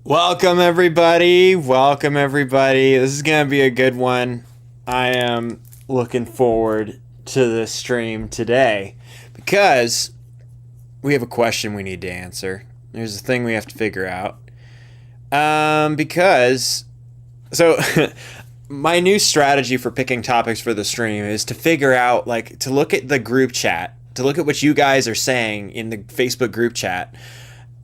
Welcome everybody. Welcome everybody. This is going to be a good one. I am looking forward to this stream today because we have a question we need to answer. There's a thing we have to figure out. Because so my new strategy for picking topics for the stream is to figure out, like, to look at the group chat, to look at what you guys are saying in the Facebook group chat,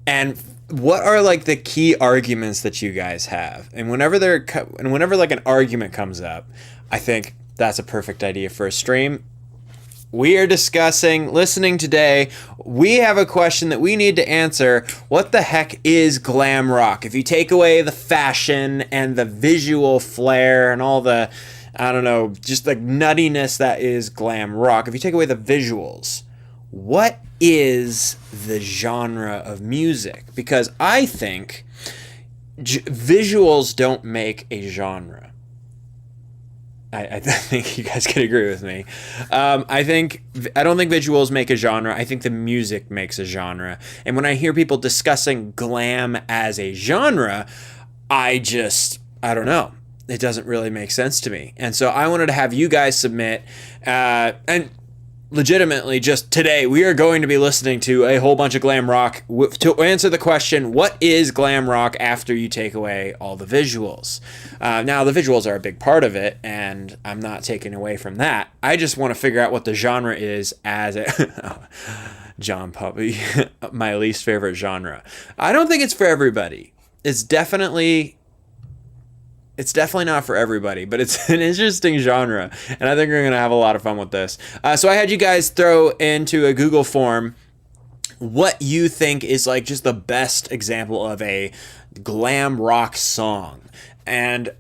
and what are, like, the key arguments that you guys have. And whenever like an argument comes up, I think that's a perfect idea for a stream. We are listening today. We have a question that we need to answer. What the heck is glam rock? If you take away the fashion and the visual flair and all the, I don't know, just the nuttiness that is glam rock, if you take away the visuals, what is the genre of music? Because I think visuals don't make a genre. I think you guys can agree with me. I don't think visuals make a genre. I think the music makes a genre. And when I hear people discussing glam as a genre, I don't know. It doesn't really make sense to me. And so I wanted to have you guys submit, and legitimately, just today, we are going to be listening to a whole bunch of glam rock to answer the question, what is glam rock after you take away all the visuals? Now, the visuals are a big part of it, and I'm not taking away from that. I just want to figure out what the genre is as a... John Puppy, my least favorite genre. I don't think it's for everybody. It's definitely not for everybody, but it's an interesting genre, and I think we're going to have a lot of fun with this. So I had you guys throw into a Google form what you think is, like, just the best example of a glam rock song. And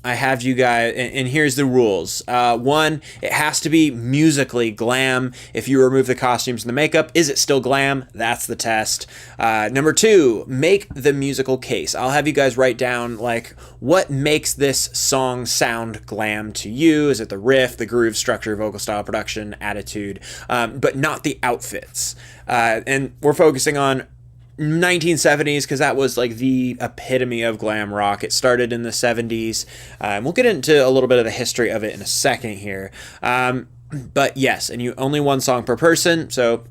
I have you guys, and here's the rules. One, it has to be musically glam. If you remove the costumes and the makeup, is it still glam? That's the test. Number two, make the musical case. I'll have you guys write down, like, what makes this song sound glam to you? Is it the riff, the groove, structure, vocal style, production, attitude, but not the outfits? And we're focusing on 1970s because that was, like, the epitome of glam rock. It started in the 70s. We'll get into a little bit of the history of it in a second here. But yes, and you only one song per person, so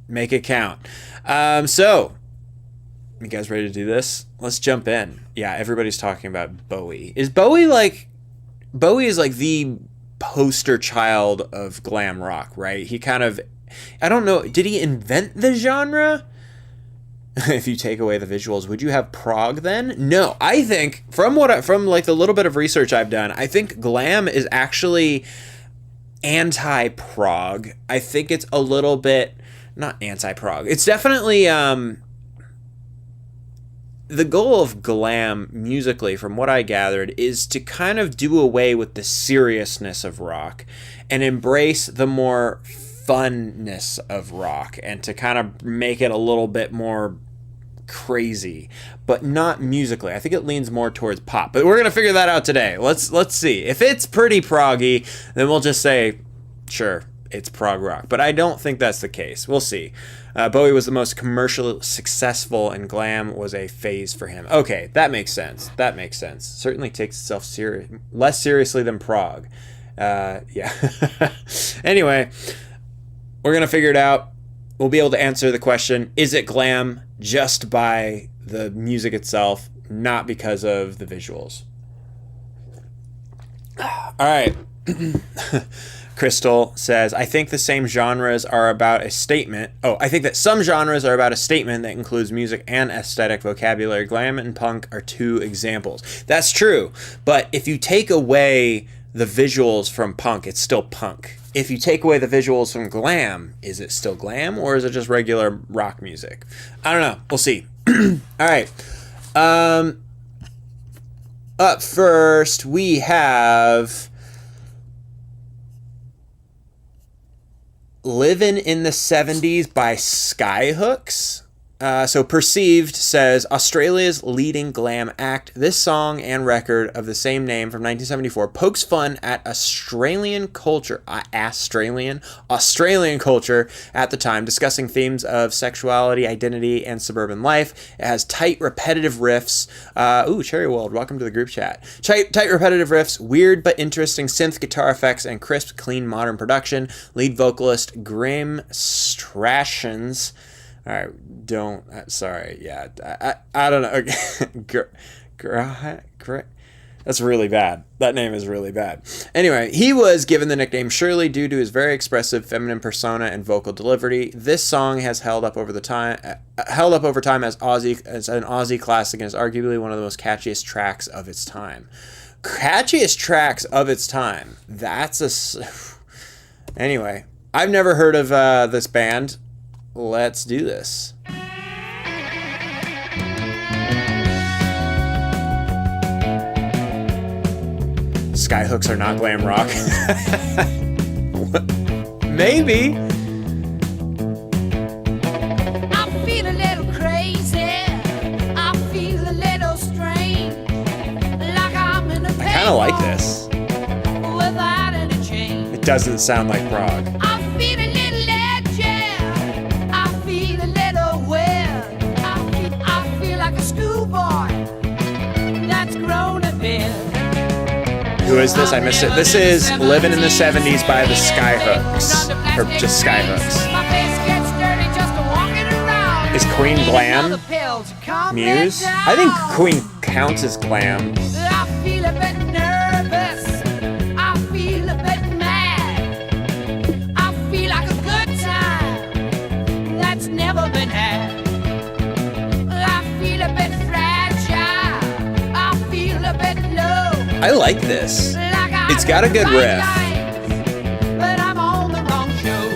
make it count. So you guys ready to do this? Let's jump in. Yeah, everybody's talking about Bowie. Bowie is like the poster child of glam rock, right? He kind of, I don't know, did he invent the genre? If you take away the visuals, would you have prog then? No, I think from like the little bit of research I've done, I think glam is actually anti-prog. I think it's a little bit not anti-prog. It's definitely the goal of glam musically, from what I gathered, is to kind of do away with the seriousness of rock and embrace the more funness of rock, and to kind of make it a little bit more crazy, but not musically. I think it leans more towards pop, but we're gonna figure that out today. Let's see. If it's pretty proggy, then we'll just say, sure, it's prog rock. But I don't think that's the case. We'll see. Bowie was the most commercially successful, and glam was a phase for him. Okay, that makes sense. Certainly takes itself less seriously than prog. Yeah. Anyway, we're gonna figure it out. We'll be able to answer the question, is it glam, just by the music itself, not because of the visuals. All right. Crystal says, I think that some genres are about a statement that includes music and aesthetic vocabulary. Glam and punk are two examples. That's true. But if you take away the visuals from punk, it's still punk. If you take away the visuals from glam, is it still glam, or is it just regular rock music? I don't know. We'll see. All right. Up first, we have Livin' in the 70s by Skyhooks. So Perceived says, Australia's leading glam act. This song and record of the same name from 1974 pokes fun at Australian culture at the time, discussing themes of sexuality, identity, and suburban life. It has tight, repetitive riffs. Cherry World, welcome to the group chat. Tight, repetitive riffs, weird but interesting synth guitar effects, and crisp, clean, modern production. Lead vocalist Graham Strashens. All right, I don't know. That's really bad. That name is really bad. Anyway, he was given the nickname Shirley due to his very expressive feminine persona and vocal delivery. This song has held up over time as an Aussie classic, and is arguably one of the most catchiest tracks of its time. Anyway, I've never heard of this band. Let's do this. Skyhooks are not glam rock. Maybe. I feel a little crazy. I feel a little strange. Like I'm in a I kind of like this. Without any change. It doesn't sound like prog. I feel a little edgy. I feel a little weird. I feel like a schoolboy that's grown a bit. Who is this? I missed it. This is Living in the 70s by the Skyhooks. Or just Skyhooks. Is Queen glam? Muse? I think Queen counts as glam. I feel a bit nervous. I feel a bit mad. I feel like a good time that's never been had. I feel a bit fragile. I feel a bit low. I like this. It's got a good riff. But I'm on the wrong show.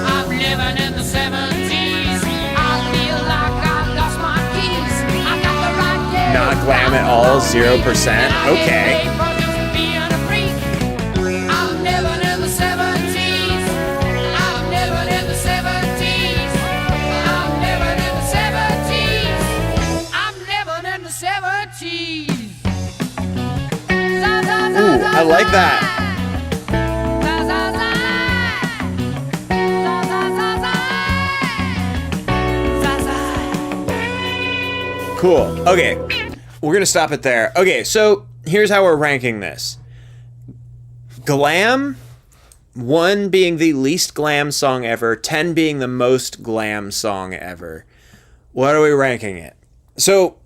I'm living in the 70s. I feel like I've lost my keys. I got the right gear. Not glam at all, 0%. Okay. I'm living in the 70s. I'm living in the 70s. I'm living in the 70s. I'm living in the 70s. Ooh, I like that. Cool. Okay, we're gonna stop it there. Okay, so here's how we're ranking this. Glam, 1 being the least glam song ever, 10 being the most glam song ever. What are we ranking it? So,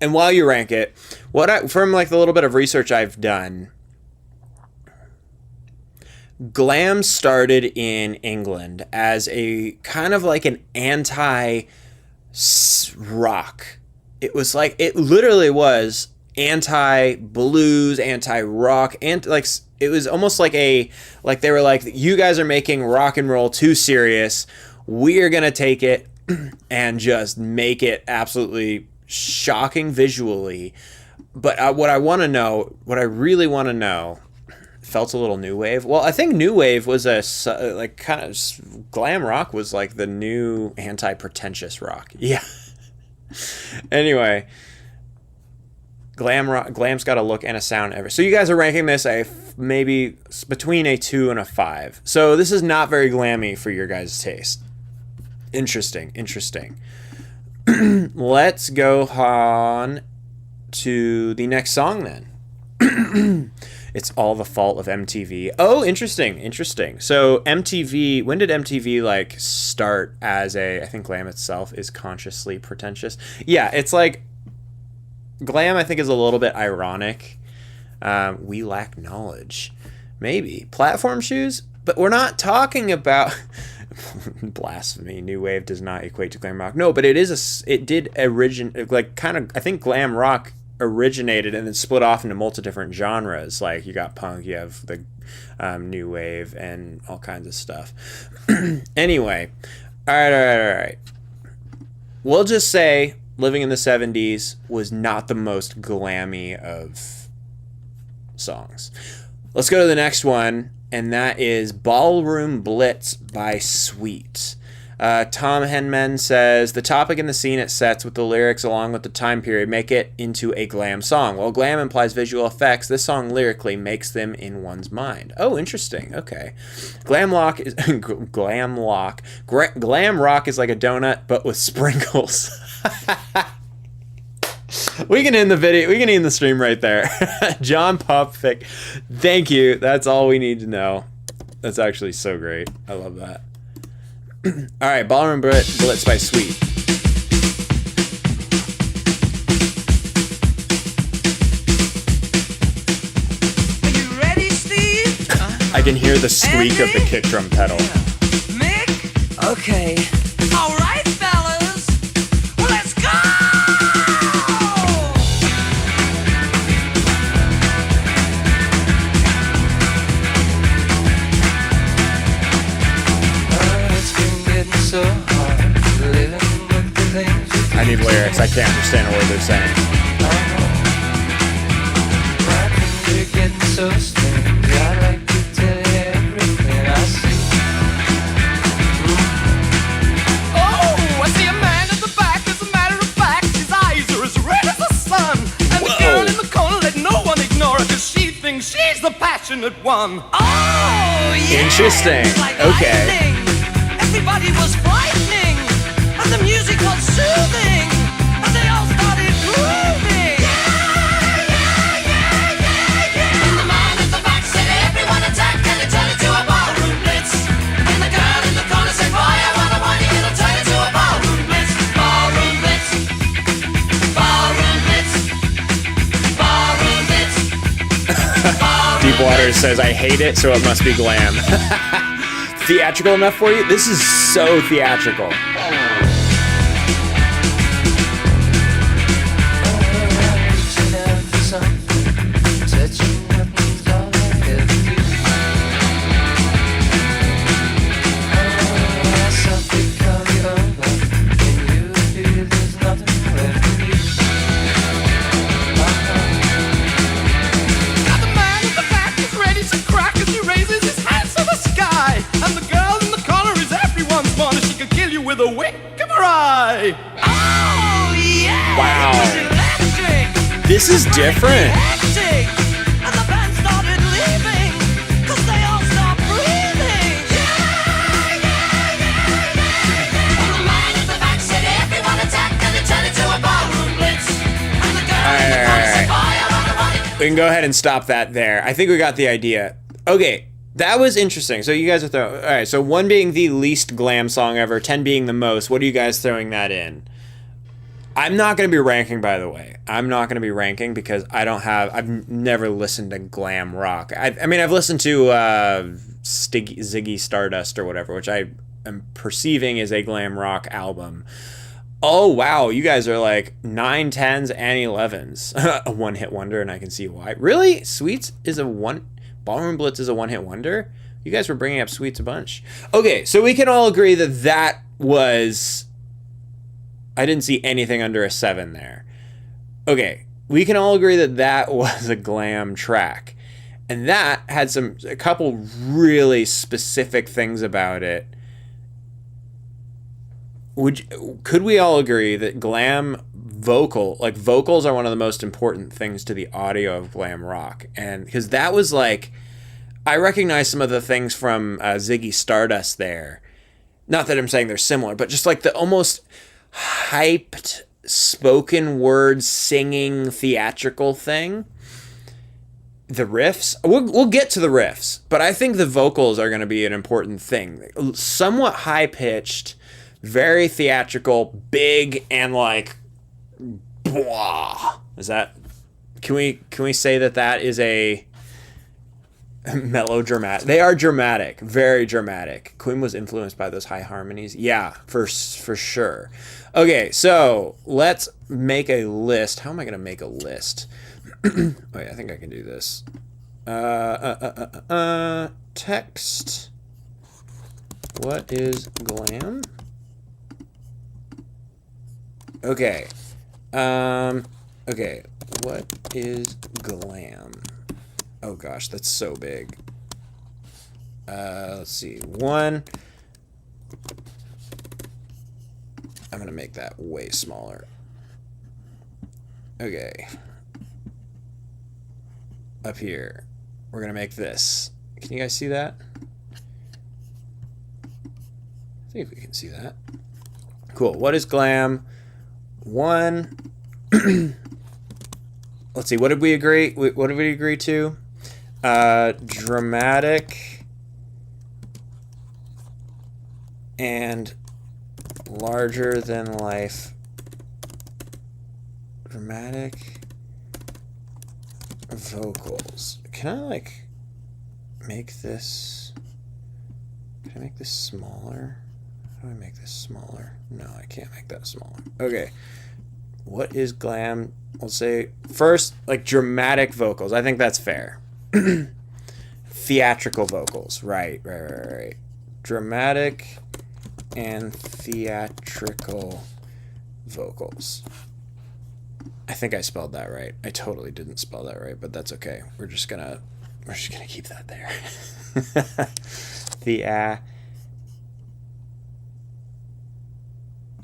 and while you rank it, from like the little bit of research I've done, glam started in England as a kind of like an anti-rock. It was like, it literally was anti-blues, anti-rock, and like it was almost like they were like, you guys are making rock and roll too serious. We're gonna take it and just make it absolutely shocking visually. But what I really want to know, felt a little new wave. Well, I think new wave was glam rock was like the new anti-pretentious rock. Yeah. Anyway, glam's got a look and a sound ever. So you guys are ranking this maybe between a 2 and a 5. So this is not very glammy for your guys' taste. Interesting. Let's go on to the next song then. It's All the Fault of MTV. Oh, interesting. So MTV, when did MTV like start as I think glam itself is consciously pretentious. Yeah, it's like glam I think is a little bit ironic. We lack knowledge. Maybe. Platform shoes? But we're not talking about blasphemy. New wave does not equate to glam rock. No, but it did originate, like kind of, I think glam rock originated and then split off into multiple different genres. Like you got punk, you have the new wave and all kinds of stuff. Anyway, all right. We'll just say Living in the 70s was not the most glammy of songs. Let's go to the next one, and that is Ballroom Blitz by Sweet. Tom Henman says, the topic and the scene it sets with the lyrics along with the time period make it into a glam song. While glam implies visual effects, this song lyrically makes them in one's mind. Oh, interesting. Okay. Glam rock is glam rock is like a donut, but with sprinkles. We can end the video. We can end the stream right there. John Popfic, thank you. That's all we need to know. That's actually so great. I love that. All right, Ballroom Blitz by Sweet. Are you ready, Steve? I can hear the squeak of the kick drum pedal. Mick? Okay. All right, fellas. Let's go! It's been getting so hard living with the things you I need lyrics. I can't understand a word they're saying. My things are getting so strange. I like to tell you everything I see. Oh, I see a man at the back. As a matter of fact, his eyes are as red as the sun. And the girl in the corner, let no one ignore her, 'cause she thinks she's the passionate one. Oh, yeah! Interesting. Like Okay. lightning. Everybody was frightening, and the music was soothing, and they all started grooving. And the man at the back said, everyone attack, and it turned into a ballroom blitz. And the girl in the corner said, boy, I wanna want it, it'll turn into a ballroom blitz. Ballroom blitz. Ballroom blitz. Ballroom blitz. Deepwater says, I hate it, so it must be glam. Theatrical enough for you? This is so theatrical. Now the man at the back is ready to crack as he raises his hands to the sky. And the girl in the corner is everyone's wonder. She could kill you with a wink of her eye. Oh, yeah! Wow. It was electric. This is different. Hectic. And the band started leaving, 'cause they all stopped breathing. And the man at the back said, everyone attack, and it turned into a ballroom blitz. And the girl in the corner said, boy, I want it. We can go ahead and stop that there. I think we got the idea. Okay, that was interesting. So you guys are throwing... All right, so 1 being the least glam song ever, 10 being the most. What are you guys throwing that in? I'm not going to be ranking, by the way. I'm not going to be ranking because I've never listened to glam rock. I mean, I've listened to Ziggy Stardust or whatever, which I am perceiving is a glam rock album. Oh, wow. You guys are like 9, 10s, and 11s. A one-hit wonder, and I can see why. Really? Sweets is a one... Ballroom Blitz is a one-hit wonder? You guys were bringing up Sweets a bunch. Okay, so we can all agree that that was... I didn't see anything under a 7 there. Okay, we can all agree that that was a glam track. And that had a couple really specific things about it. Could we all agree that glam vocals are one of the most important things to the audio of glam rock? And because that was like, I recognize some of the things from Ziggy Stardust there. Not that I'm saying they're similar, but just like the almost hyped spoken word singing theatrical thing. The riffs, we'll get to the riffs, but I think the vocals are going to be an important thing. Somewhat high pitched, very theatrical, big, and like, blah. Is that? Can we say that is a melodramatic? They are dramatic, very dramatic. Queen was influenced by those high harmonies. Yeah, for sure. Okay, so let's make a list. How am I going to make a list? Wait, I think I can do this. Text. What is glam? Okay. Okay. What is glam? Oh gosh, that's so big. Let's see. 1. I'm gonna make that way smaller. Okay. Up here, we're gonna make this. Can you guys see that? I think we can see that. Cool. What is glam? 1. Let's see. What did we agree? What did we agree to? Dramatic and larger than life. Dramatic vocals. Can I like make this? Can I make this smaller? How do I make this smaller? No, I can't make that smaller. Okay. What is glam? We'll say first, like dramatic vocals. I think that's fair. Theatrical vocals. Right. Dramatic and theatrical vocals. I think I spelled that right. I totally didn't spell that right, but that's okay. We're just gonna keep that there.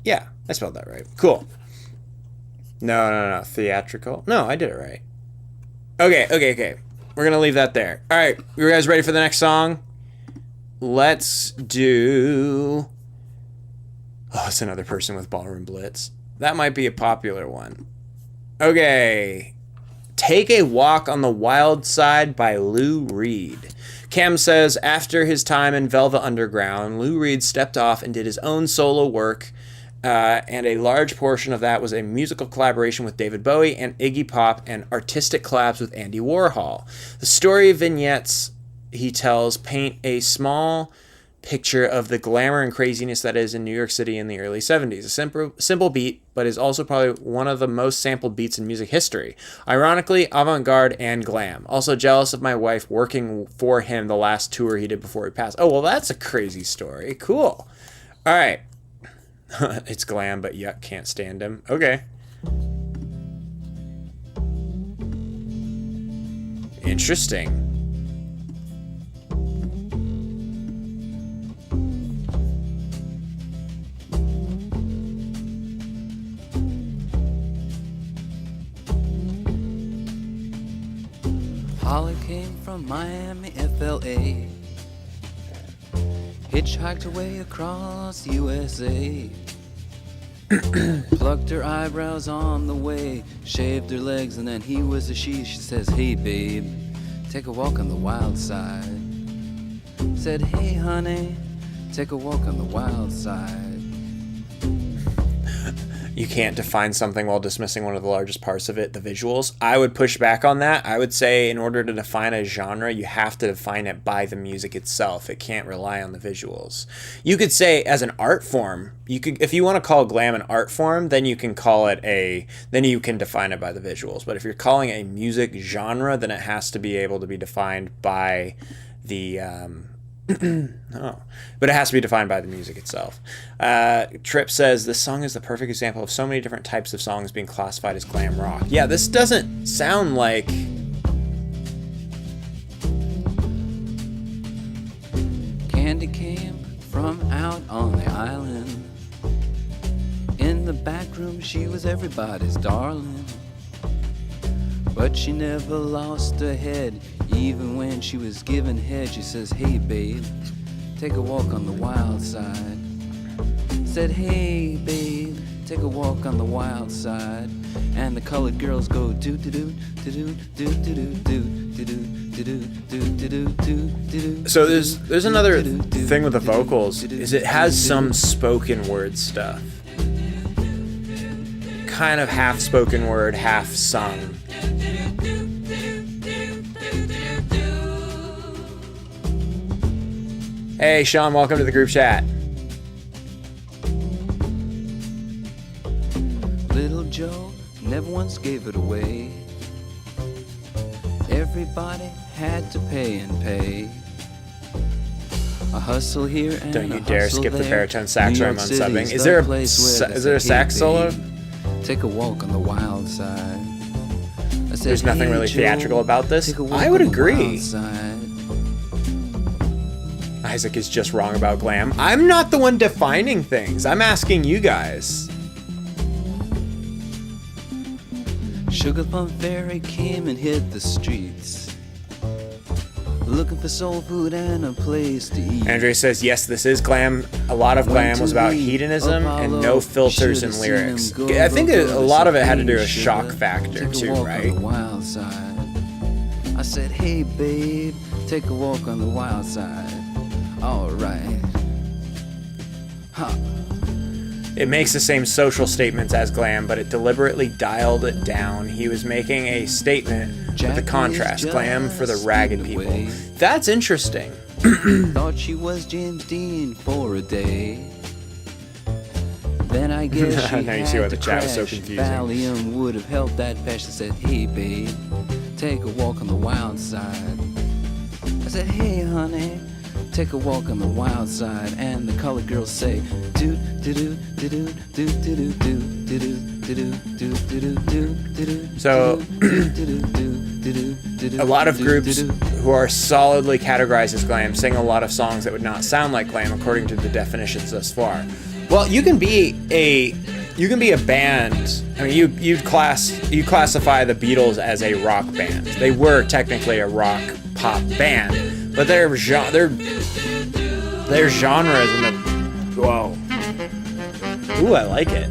Yeah, I spelled that right. Cool. No. Theatrical. No, I did it right. Okay. We're gonna leave that there. All right, you guys ready for the next song? Let's do. Oh, it's another person with ballroom blitz. That might be a popular one. Okay. Take a Walk on the Wild Side by Lou Reed. Cam says after his time in Velvet Underground, Lou Reed stepped off and did his own solo work, and a large portion of that was a musical collaboration with David Bowie and Iggy Pop and artistic collabs with Andy Warhol. The story vignettes he tells paint a small picture of the glamour and craziness that is in New York City in the early 70s. A simple beat, but is also probably one of the most sampled beats in music history. Ironically, avant-garde and glam. Also jealous of my wife working for him the last tour he did before he passed. Oh, well, that's a crazy story. Cool. All right. It's glam, but yuck, can't stand him. Okay. Interesting. Holly came from Miami, FLA. Hitchhiked away across USA. Plucked her eyebrows on the way, shaved her legs, and then he was a she. She says, hey babe, take a walk on the wild side. Said, hey honey, take a walk on the wild side. You can't define something while dismissing one of the largest parts of it, the visuals. I would push back on that. I would say in order to define a genre, you have to define it by the music itself. It can't rely on the visuals. You could say as an art form, you could, if you want to call glam an art form, then you can call it then you can define it by the visuals. But if you're calling it a music genre, then it has to be able to be defined by the no, but it has to be defined by the music itself. Trip says this song is the perfect example of so many different types of songs being classified as glam rock. Yeah, this doesn't sound like Candy came from out on the island. In the back room she was everybody's darling, but she never lost her head. Even when she was given head, she says, hey babe, take a walk on the wild side. Said, hey babe, take a walk on the wild side. And the colored girls go do do do do do do do do do do do do do do. So there's another thing with the vocals is it has some spoken word stuff. Kind of half spoken word, half sung. Hey, Sean, welcome to the group chat. Little Joe never once gave it away. Everybody had to pay and pay. A hustle here and don't you a dare hustle skip the there. baritone sax New or I'm York unsubbing. City's Is the there place where they a say, sax "Hey, solo? babe, take a walk on the wild side." I said, There's nothing "Hey, really Joe, theatrical about this. take a walk I would on the agree. wild side." I Isaac is just wrong about glam. I'm not the one defining things. I'm asking you guys. Sugar Plum Fairy came and hit the streets, looking for soul food and a place to eat. Andre says, yes, this is glam. A lot of glam was about hedonism and no filters in lyrics. I think a lot of it had to do with shock factor too, right? Wild side. I said, hey babe, take a walk on the wild side. All right. Huh. It makes the same social statements as glam, but it deliberately dialed it down. He was making a statement with the contrast. Glam for the ragged people. That's interesting. Thought she was James Dean for a day. Then I guess she now you had see why to the chat was so crash. confusing. Valium would have helped that patch. I said, hey babe, take a walk on the wild side. I said, hey honey, take a walk on the wild side. And the colored girls say, do do do do do do do do do do do do do do. So a lot of groups who are solidly categorized as glam sing a lot of songs that would not sound like glam according to the definitions thus far. Well, you can be a band. I mean, you classify the Beatles as a rock band. They were technically a rock pop band, but their genres in the whoa. Ooh, I like it.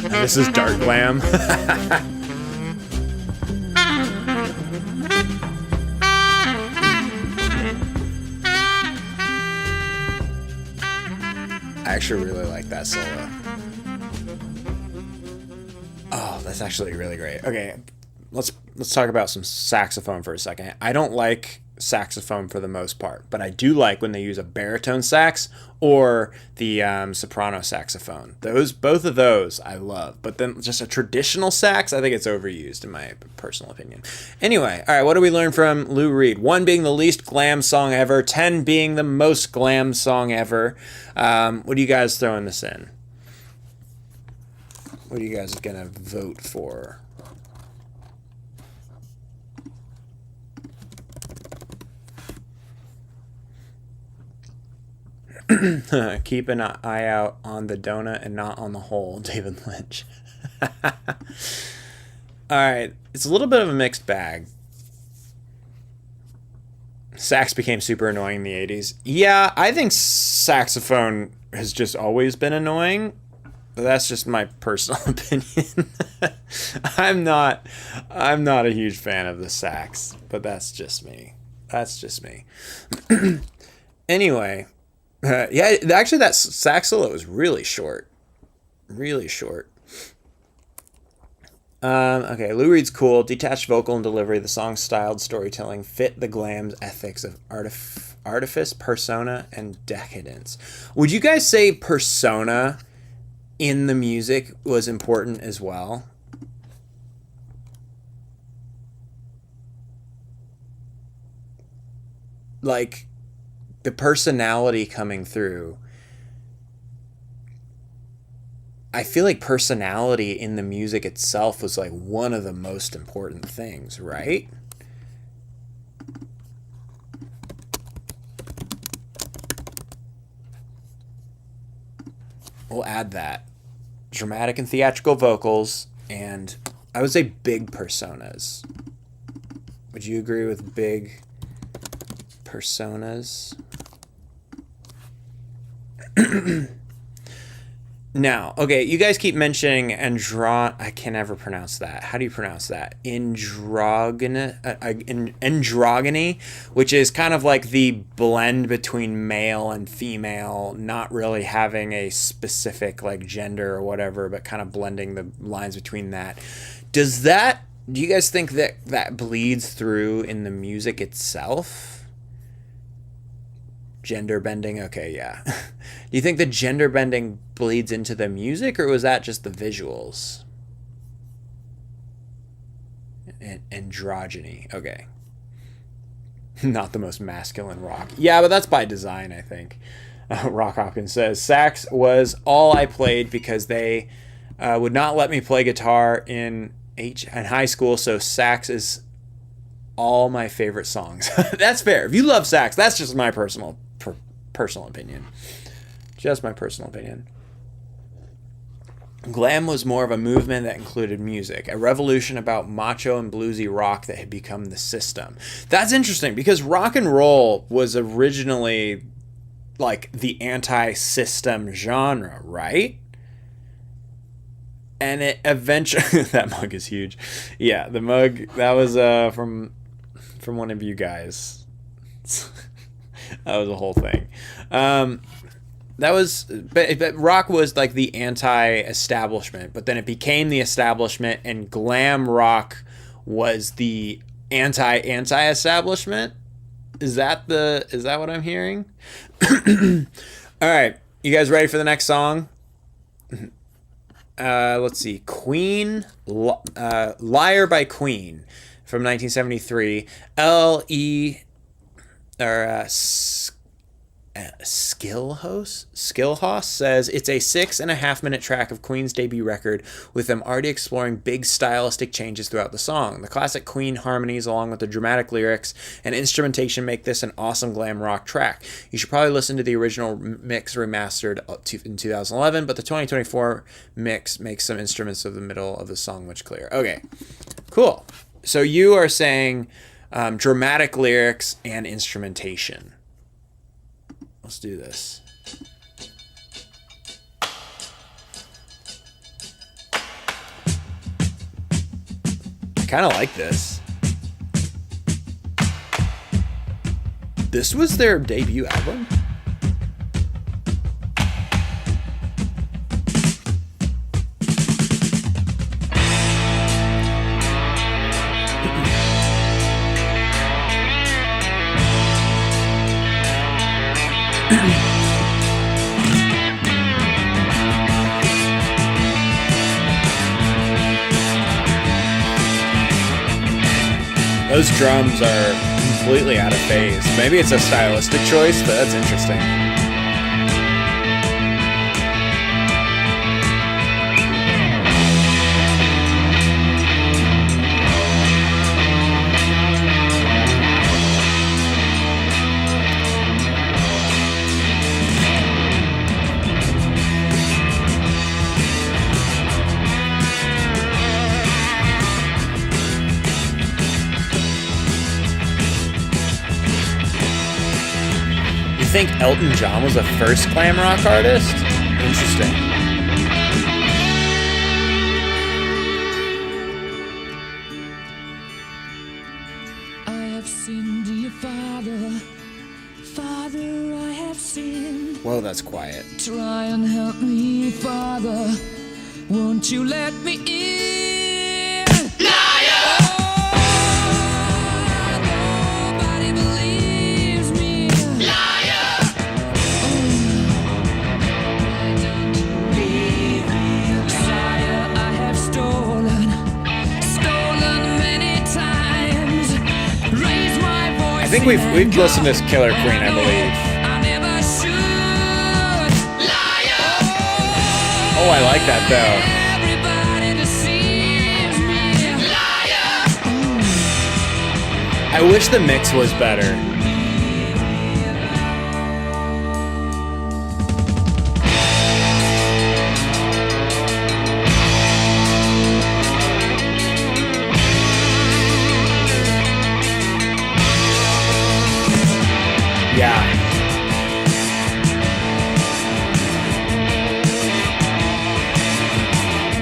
And this is dark glam. I actually really like that solo. Oh, that's actually really great. Okay, let's talk about some saxophone for a second. I don't like saxophone for the most part, but I do like when they use a baritone sax or the soprano saxophone. Both of those I love, but then just a traditional sax, I think it's overused in my personal opinion. Anyway, all right, what do we learn from Lou Reed? 1 being the least glam song ever, 10 being the most glam song ever. What are you guys throwing this in? What are you guys gonna vote for? Keep an eye out on the donut and not on the hole, David Lynch. Alright, it's a little bit of a mixed bag. Sax became super annoying in the 80s. Yeah, I think saxophone has just always been annoying. But that's just my personal opinion. I'm not a huge fan of the sax, but that's just me. Anyway, yeah, actually that sax solo was really short. Okay, Lou Reed's cool. Detached vocal and delivery. The song's styled storytelling fit the glam's ethics of artifice, persona, and decadence. Would you guys say persona in the music was important as well? Like, the personality coming through. I feel like personality in the music itself was like one of the most important things, right? We'll add that. Dramatic and theatrical vocals, and I would say big personas. Would you agree with big personas? Now, okay, you guys keep mentioning I can never pronounce that. How do you pronounce that? Androgyny, which is kind of like the blend between male and female, not really having a specific like gender or whatever, but kind of blending the lines between that. Do you guys think that bleeds through in the music itself? Gender bending, okay, yeah. Do you think the gender bending bleeds into the music, or was that just the visuals? Androgyny, okay. Not the most masculine rock. Yeah, but that's by design, I think. Rock Hopkins says, sax was all I played because they would not let me play guitar in high school, so sax is all my favorite songs. That's fair. If you love sax, that's just my personal opinion. Just my personal opinion. Glam was more of a movement that included music, a revolution about macho and bluesy rock that had become the system. That's interesting because rock and roll was originally like the anti-system genre, right? And it eventually... That mug is huge. Yeah, the mug, that was from one of you guys. That was a whole thing. But rock was like the anti-establishment, but then it became the establishment, and glam rock was the anti-establishment. Is that what I'm hearing? All right, you guys ready for the next song? Let's see, Queen, Liar by Queen from 1973. Skillhouse says it's a 6.5 minute track of Queen's debut record, with them already exploring big stylistic changes throughout the song. The classic Queen harmonies, along with the dramatic lyrics and instrumentation, make this an awesome glam rock track. You should probably listen to the original mix remastered in 2011, but the 2024 mix makes some instruments of the middle of the song much clearer. Okay, cool. So you are saying dramatic lyrics and instrumentation. Let's do this. I kind of like this. This was their debut album? Those drums are completely out of phase. Maybe it's a stylistic choice, but that's interesting. I think Elton John was the first glam rock artist? Interesting. I have sinned, dear Father, Father, I have sinned. Whoa, that's quiet. Try and help me, Father, won't you let me in? Liar! Nobody believes me. Liar! Why don't you leave me? Liar, I have stolen many times. Raise my voice. I think we've listened to this Killer Queen, I believe. I never should. Liar! Oh, I like that though. Everybody deceives me. Liar! I wish the mix was better. Yeah.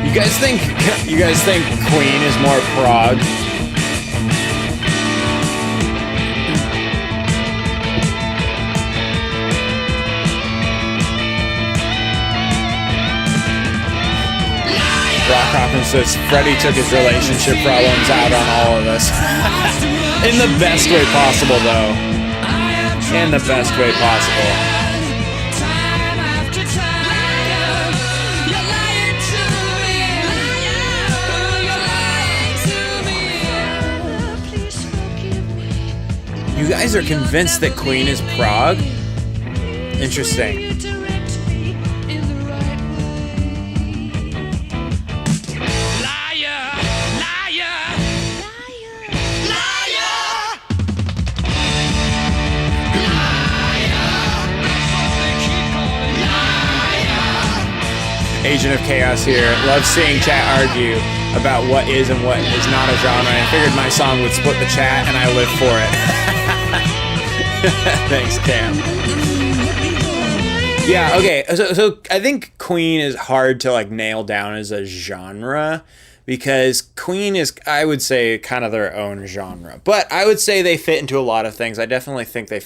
You guys think Queen is more prog? Rock Hoffman says Freddie took his relationship problems out on all of us. In the best way possible, though. In the best way possible. Time after time, you're lying to me. You're lying to me. Please forgive me. You guys are convinced that Queen is prog? Interesting. Direct me in the right way. Liar, liar, liar, liar. Agent of Chaos here. Love seeing chat argue about what is and what is not a genre. I figured my song would split the chat, and I live for it. Thanks, Cam. Yeah, okay. So I think Queen is hard to like nail down as a genre because Queen is, I would say, kind of their own genre. But I would say they fit into a lot of things. I definitely think they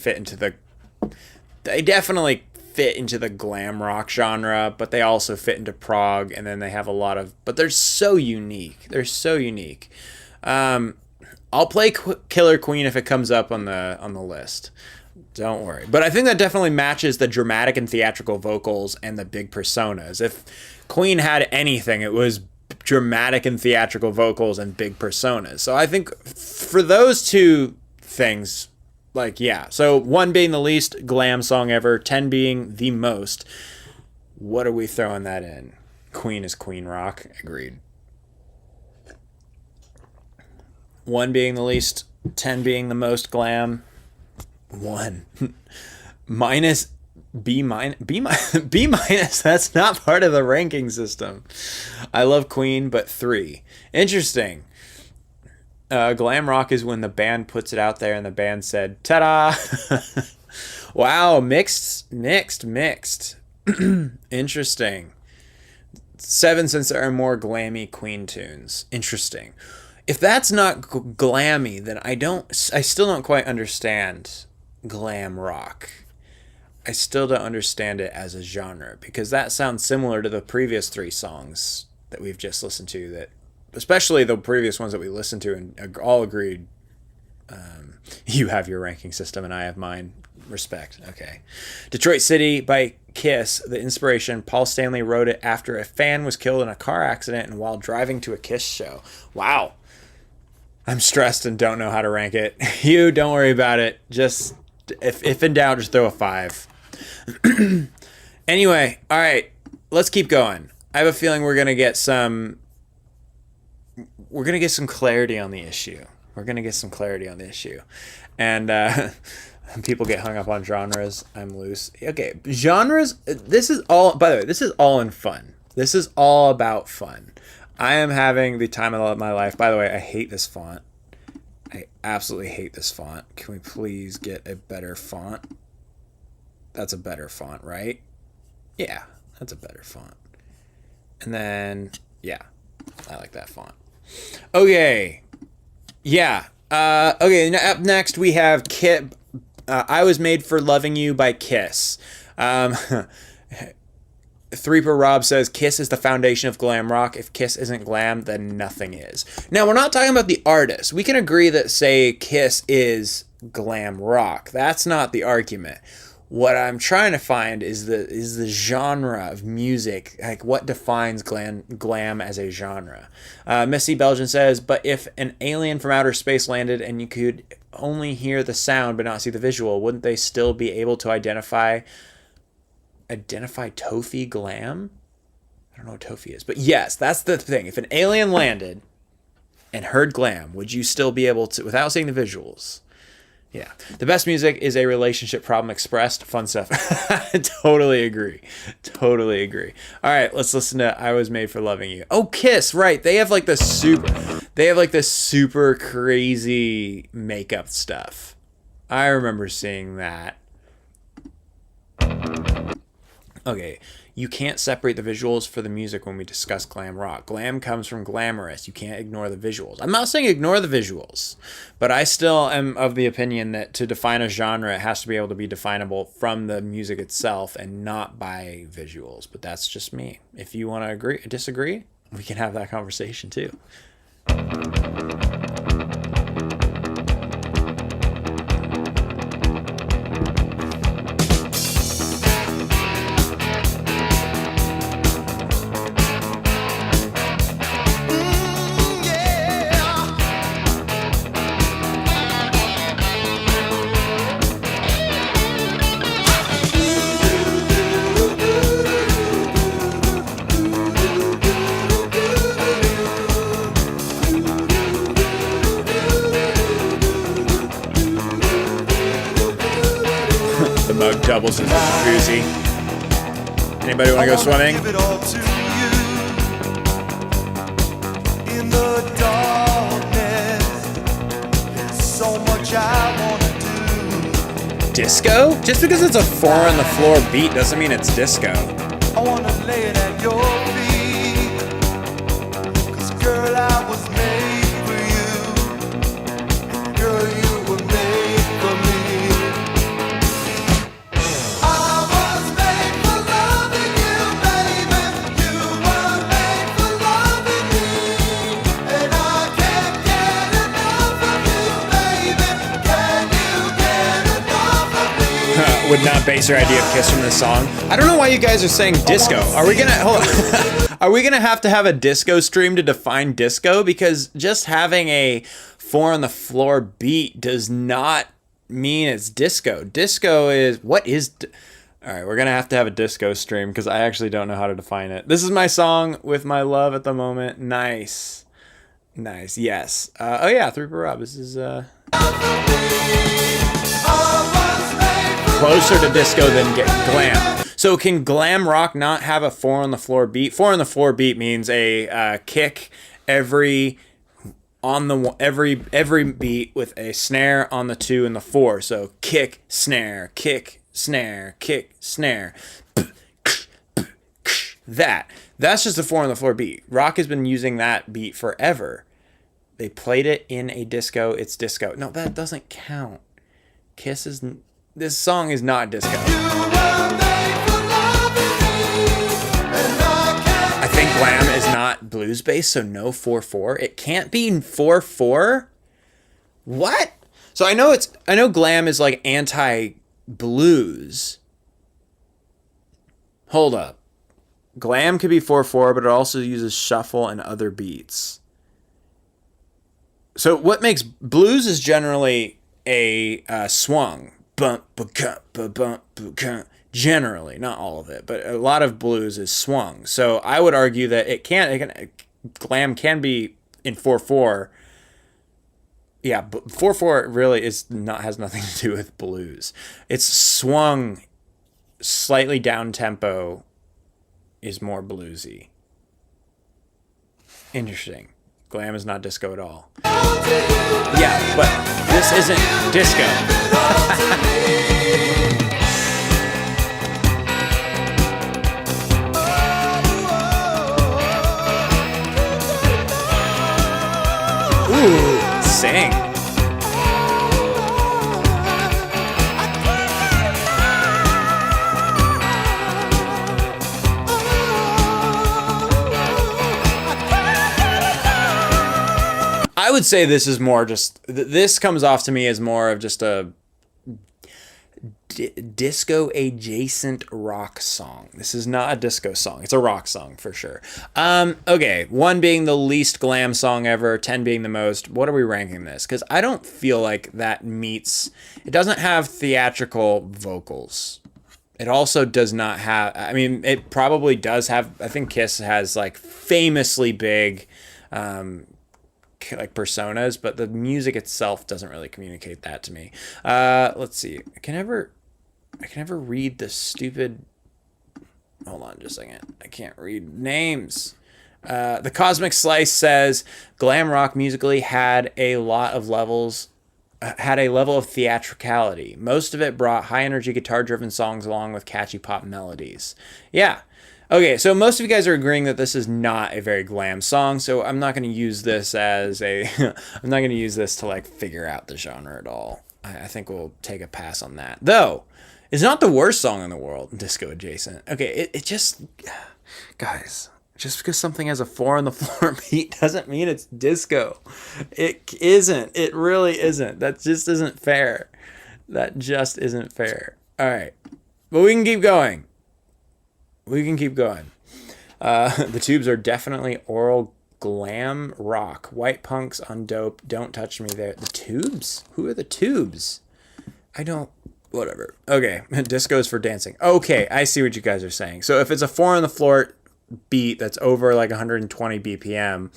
definitely fit into the glam rock genre, but they also fit into prog, and then they have a lot of, but they're so unique. They're so unique. I'll play Killer Queen if it comes up on the list. Don't worry. But I think that definitely matches the dramatic and theatrical vocals and the big personas. If Queen had anything, it was dramatic and theatrical vocals and big personas. So I think for those two things, like, yeah. So 1 being the least glam song ever, 10 being the most. What are we throwing that in? Queen is Queen rock. Agreed. 1 being the least, 10 being the most glam. 1 minus B minus. That's not part of the ranking system. I love Queen, but 3. Interesting. Glam rock is when the band puts it out there and the band said, ta-da. Wow, mixed. Interesting. 7 since there are more glammy Queen tunes. Interesting. If that's not glammy, then I still don't quite understand glam rock. I still don't understand it as a genre, because that sounds similar to the previous 3 songs that we've just listened to, that especially the previous ones that we listened to and all agreed. You have your ranking system and I have mine. Respect. Okay. Detroit City by Kiss. The inspiration, Paul Stanley wrote it after a fan was killed in a car accident and while driving to a Kiss show. Wow. I'm stressed and don't know how to rank it. You, don't worry about it. Just, if in doubt, just throw a 5. Anyway, all right. Let's keep going. I have a feeling we're going to get some clarity on the issue. And people get hung up on genres. I'm loose. Okay, genres. This is all, by the way, this is all in fun. This is all about fun. I am having the time of my life. By the way, I hate this font. I absolutely hate this font. Can we please get a better font? That's a better font, right? Yeah, that's a better font. And then, yeah, I like that font. Okay. Yeah. Okay, up next we have I Was Made for Loving You by Kiss. Threeper Rob says, Kiss is the foundation of glam rock. If Kiss isn't glam, then nothing is. Now, we're not talking about the artist. We can agree that, say, Kiss is glam rock. That's not the argument. What I'm trying to find is the genre of music, like what defines glam as a genre. Missy Belgian says, but if an alien from outer space landed and you could only hear the sound but not see the visual, wouldn't they still be able to identify Tofi glam? I don't know what Tofi is, but yes, that's the thing. If an alien landed and heard glam, would you still be able to, without seeing the visuals? Yeah. The best music is a relationship problem expressed. Fun stuff. Totally agree. All right, let's listen to I Was Made for Loving You. Oh, Kiss, right. They have like this super crazy makeup stuff. I remember seeing that. Okay, you can't separate the visuals for the music when we discuss glam rock. Glam comes from glamorous. You can't ignore the visuals. I'm not saying ignore the visuals, but I still am of the opinion that to define a genre, it has to be able to be definable from the music itself and not by visuals. But that's just me. If you want to disagree, we can have that conversation too. Doubles as a jacuzzi. Anybody want to go swimming? Give it all to you. In the darkness, there's so much I want to do. Disco? Just because it's a 4 on the floor beat doesn't mean it's disco. I want to lay it at your feet. 'Cause girl, I was made for you. Girl, you were made for me. I was made for loving you, baby. You were made for loving me. And I can't get enough of you, baby. Can you get enough of me? Would not base your idea of Kiss from this song. I don't know why you guys are saying disco. Are we gonna hold on. Are we gonna have to have a disco stream to define disco? Because just having a 4 on the floor beat does not mean it's disco. Disco is what is. All right, we're gonna have to have a disco stream because I actually don't know how to define it. This is my song with my love at the moment. Nice, nice. Yes. Oh yeah, 3 for Rob. This is closer to disco than glam. So can glam rock not have a 4 on the floor beat? 4 on the floor beat means a kick every beat with a snare on the 2 and the 4. So kick, snare, kick, snare, kick, snare. That's just a 4 on the floor beat. Rock has been using that beat forever. They played it in a disco. It's disco. No, that doesn't count. Kiss is. This song is not disco. I think glam is not blues based, so no 4/4. It can't be 4/4. What? So I know glam is like anti-blues. Hold up. Glam could be 4/4, but it also uses shuffle and other beats. So what makes blues is generally a swung. Bump, bump, generally, not all of it, but a lot of blues is swung. So I would argue that glam can be in 4/4. Yeah, but 4/4 really has nothing to do with blues. It's swung slightly down tempo is more bluesy. Interesting. Glam is not disco at all. Yeah, but this isn't disco. Ooh, sing. I would say this is more just, this comes off to me as more of just a disco adjacent rock song. This is not a disco song. It's a rock song for sure. Okay, 1 being the least glam song ever, 10 being the most. What are we ranking this? Because I don't feel like that meets, it doesn't have theatrical vocals. It also does not have, I mean, it probably does have, I think Kiss has like famously big, like personas, but the music itself doesn't really communicate that to me. Let's see. I can never read the stupid. Hold on just a second. I can't read names. The Cosmic Slice says glam rock musically had a lot of levels. Had a level of theatricality. Most of it brought high energy guitar driven songs along with catchy pop melodies. Yeah. Okay, so most of you guys are agreeing that this is not a very glam song, so I'm not going to use this as a, I'm not going to use this to like figure out the genre at all. I think we'll take a pass on that. Though, it's not the worst song in the world, disco adjacent. Okay, it just, guys, just because something has a 4 on the floor beat doesn't mean it's disco. It isn't. It really isn't. That just isn't fair. That just isn't fair. All right, but we can keep going. We can keep going. The Tubes are definitely oral glam rock. White punks on dope. Don't touch me there. The Tubes? Who are the Tubes? I don't... Whatever. Okay. Disco's for dancing. Okay. I see what you guys are saying. So if it's a 4 on the floor beat that's over like 120 BPM,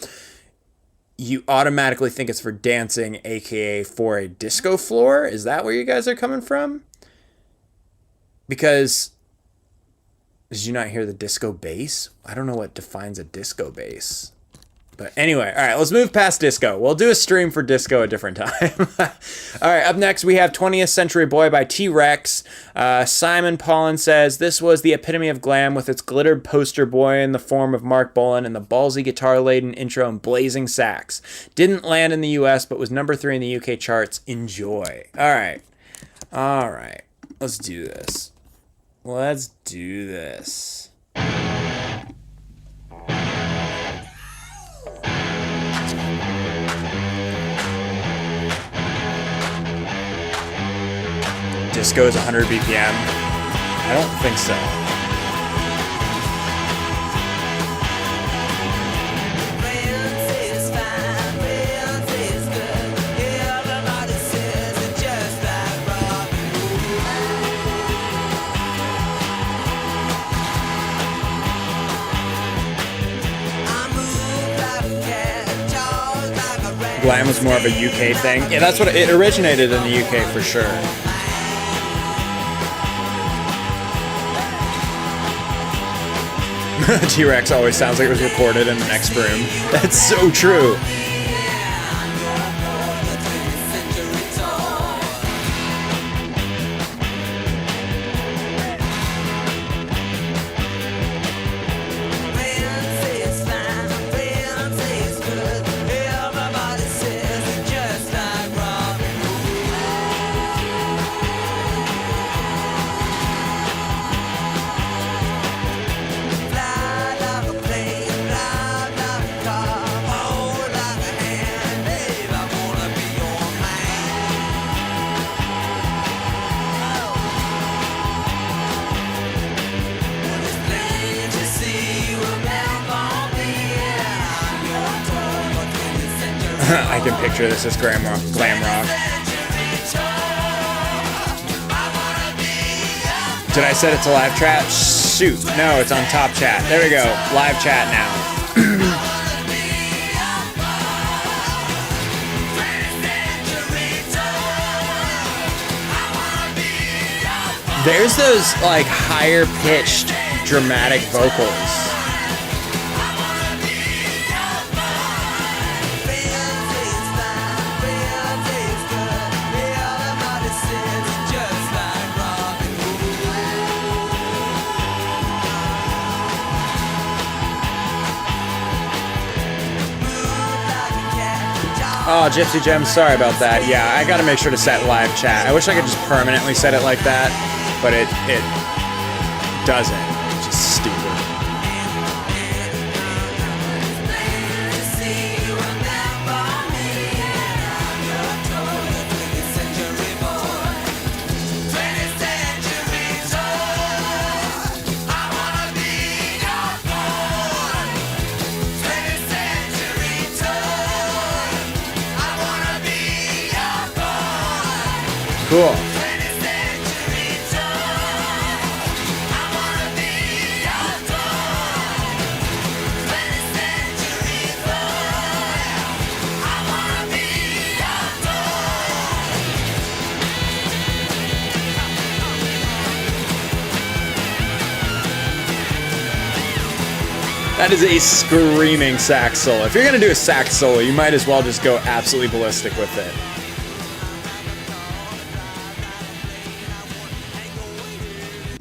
you automatically think it's for dancing, aka for a disco floor? Is that where you guys are coming from? Because... Did you not hear the disco bass? I don't know what defines a disco bass. But anyway, all right, let's move past disco. We'll do a stream for disco a different time. All right, up next we have 20th Century Boy by T-Rex. Simon Paulin says, this was the epitome of glam with its glittered poster boy in the form of Mark Bolan and the ballsy guitar-laden intro and blazing sax. Didn't land in the US, but was number 3 in the UK charts. Enjoy. All right. Let's do this. Disco is 100 BPM? I don't think so. Glam was more of a UK thing. Yeah, that's what it originated in the UK for sure. T-Rex always sounds like it was recorded in the next room. That's so true. I can picture this as glam rock. Did I set it to live chat? Shoot, no, it's on top chat. There we go, live chat now. There's those like higher pitched dramatic vocals. Oh, Gypsy Gems, sorry about that. Yeah, I gotta make sure to set live chat. I wish I could just permanently set it like that, but it doesn't, which is stupid. Cool. That is a screaming sax solo. If you're gonna do a sax solo, you might as well just go absolutely ballistic with it.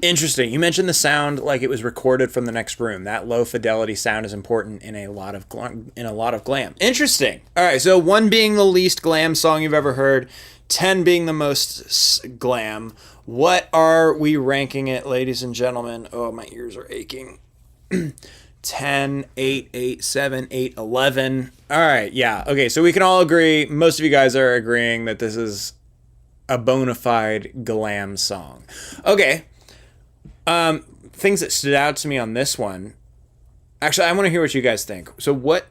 Interesting. You mentioned the sound like it was recorded from the next room. That low fidelity sound is important in a lot of glam. Interesting. All right, so 1 being the least glam song you've ever heard, 10 being the most glam. What are we ranking it, ladies and gentlemen? Oh, my ears are aching. 10, 8, 8, 7, 8, 11. All right, yeah. Okay, so we can all agree, most of you guys are agreeing that this is a bona fide glam song. Okay. Things that stood out to me on this one. Actually, I want to hear what you guys think. So what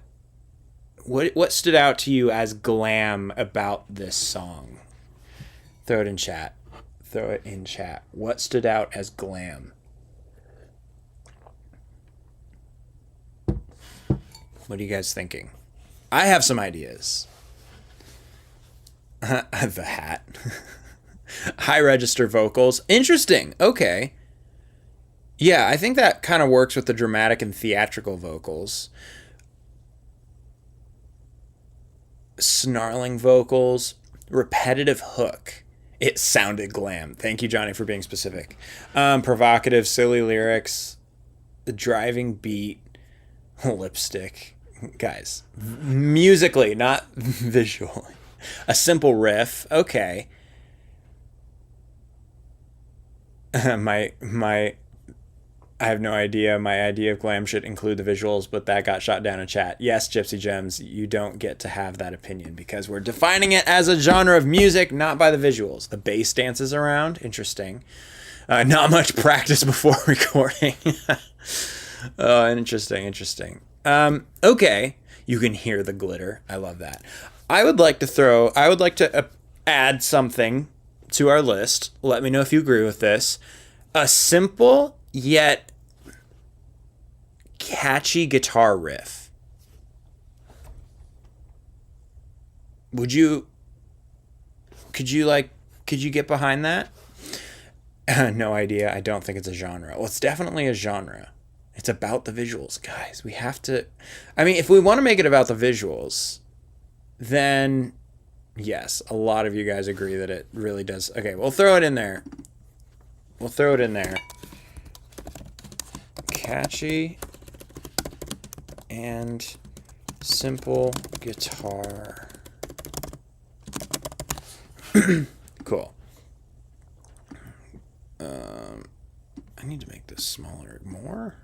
stood out to you as glam about this song? Throw it in chat. What stood out as glam? What are you guys thinking? I have some ideas. The hat. High register vocals. Interesting. Okay. Yeah, I think that kind of works with the dramatic and theatrical vocals. Snarling vocals, repetitive hook. It sounded glam. Thank you, Johnny, for being specific. Provocative, silly lyrics, the driving beat, lipstick. Guys, musically, not visually. A simple riff. Okay. I have no idea. My idea of glam should include the visuals, but that got shot down in chat. Yes, Gypsy Gems, you don't get to have that opinion because we're defining it as a genre of music, not by the visuals. The bass dances around. Interesting. Not much practice before recording. Interesting. Okay. You can hear the glitter. I love that. I would like to add something to our list. Let me know if you agree with this. A simple yet catchy guitar riff. Could you get behind that? No idea. I don't think it's a genre. Well, it's definitely a genre. It's about the visuals, guys. We have to, I mean, if we want to make it about the visuals, then yes, a lot of you guys agree that it really does. Okay, we'll throw it in there. Catchy and simple guitar. Cool. I need to make this smaller more.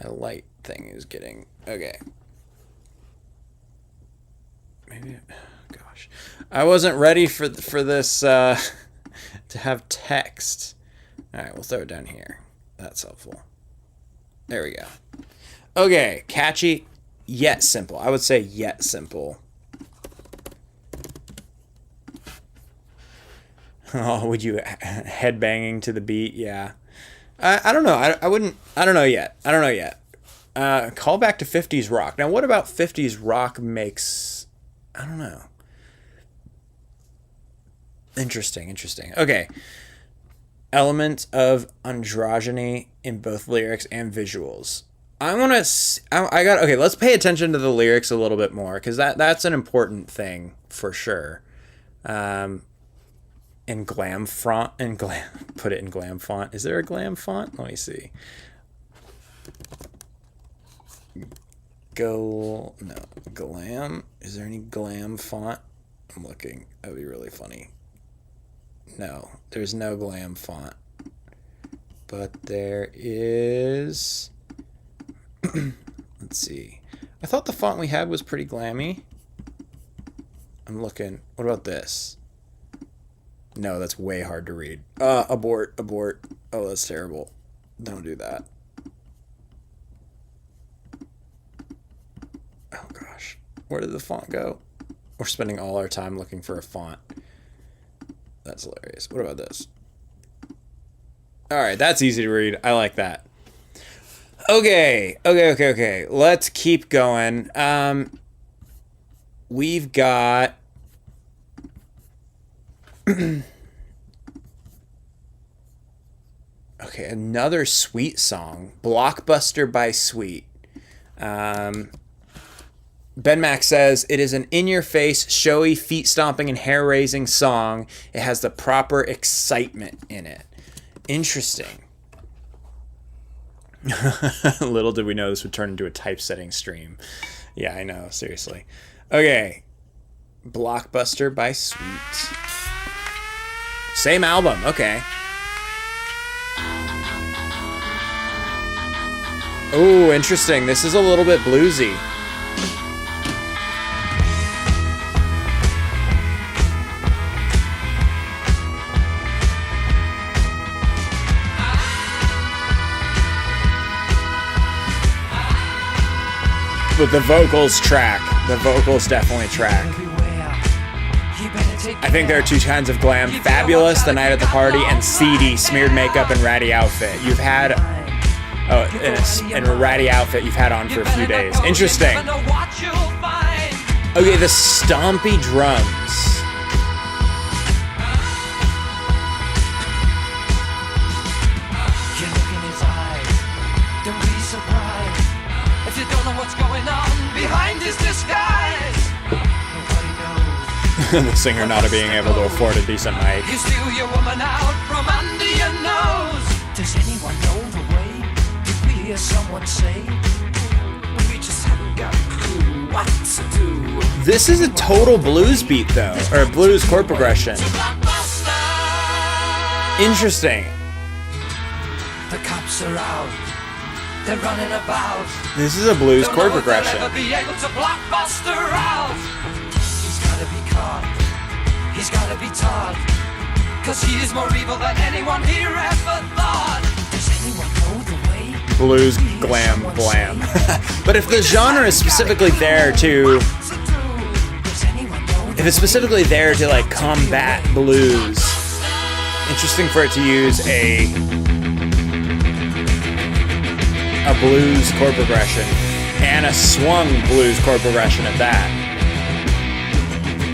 My light thing is getting okay. Maybe, gosh, I wasn't ready for this to have text. All right, we'll throw it down here. That's helpful. There we go. Okay, catchy yet simple. I would say yet simple. Oh, would you headbanging to the beat? Yeah. I don't know. I wouldn't. I don't know yet. Call back to 50s rock. Now, what about 50s rock makes... I don't know. Interesting. Okay. Element of androgyny in both lyrics and visuals. Okay, let's pay attention to the lyrics a little bit more, because that's an important thing for sure. In glam font, put it in glam font. Is there a glam font? Let me see. Glam. Is there any glam font? I'm looking. That'd be really funny. No, there's no glam font. But there is... Let's see. I thought the font we had was pretty glammy. I'm looking. What about this? No, that's way hard to read. Abort. Oh, that's terrible. Don't do that. Oh, gosh. Where did the font go? We're spending all our time looking for a font. That's hilarious. What about this? All right, that's easy to read. I like that. Okay. Let's keep going. We've got... Okay, another Sweet song. Blockbuster by Sweet. Ben Mack says, it is an in-your-face, showy, feet-stomping, and hair-raising song. It has the proper excitement in it. Interesting. Little did we know this would turn into a typesetting stream. Yeah, I know, seriously. Okay. Blockbuster by Sweet. Same album, okay. Oh, interesting. This is a little bit bluesy. But the vocals track. The vocals definitely track. I think there are two kinds of glam. Fabulous, the night at the party, and seedy, smeared makeup and ratty outfit. You've had... Oh, and a ratty outfit you've had on for a few days. Interesting. Okay, the stompy drums. what's going on behind his disguise. Nobody knows. The singer not being able to afford a decent mic. You steal your woman out from under your nose. Does anyone know the way? Did we hear someone say? We just haven't got a clue what to do. This is a total blues beat though, or a blues chord progression. Interesting. The cops are out. They're running about. This is a blues Don't chord know if they'll progression. ever be able to block Buster out. He's gotta be caught. He's gotta be taught. 'Cause he is more evil than anyone here ever thought. Does anyone know the way? Blues, glam, blam. But if the genre is specifically there to, if it's specifically there to like combat blues, interesting for it to use a blues chord progression and a swung blues chord progression at that.